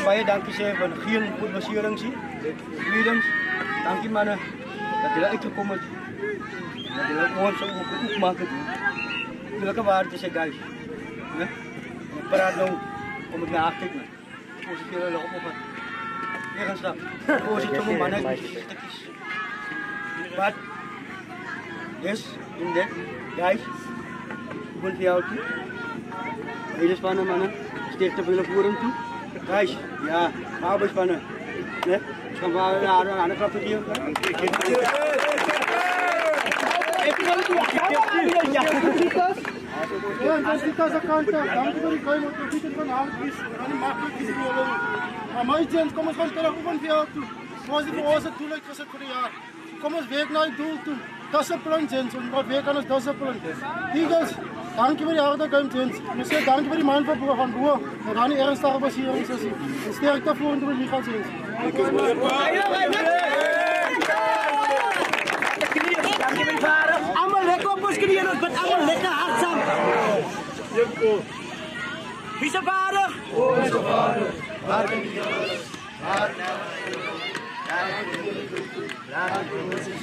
Baie dankie sê van geen goed beserings nie. Tweedens, dankie manne dat julle uitgekom het. Dat julle ons so goed maak het. Gelukkig waarde sê guys. Né? Praat nou om het na kyk man. Ons het julle op. Ernstig. Ons het sommer manne stukkies. Wat? Yes, in that. Guys, goed vir jou toe. Hele spanne manne. Sterkte vir julle voering toe. Guys, ja, albei spanne. Né? Gaan we aan de andere kant hier. Ja, dat is de kant. Dan moet ik gewoon op de van hand is. Dan maak ik iets voor. Maar my chance, kom ons gaan terug op vir jou toe. Ons het vir ons het doel uitgeset vir die jaar. Kom ons werk na die doel toe. Discipline chance, ons moet werk aan ons discipline. Eagles, dankie vir die harde game chance. Ons sê dankie vir die man van Boer. En dan die ernstige basering sessie. En sterkte voor in die liga chance. Dankie my vader. Almal lekker op ons knieë, ons bid almal lekker hard saam. Wie se vader? Ons vader. Hart in die hemel. Hart na laat ons soos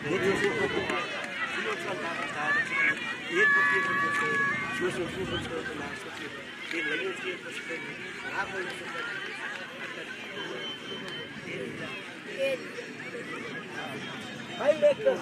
dit is op die hier probeer ons soos dit lê ons hier verspreek. Hi lekker.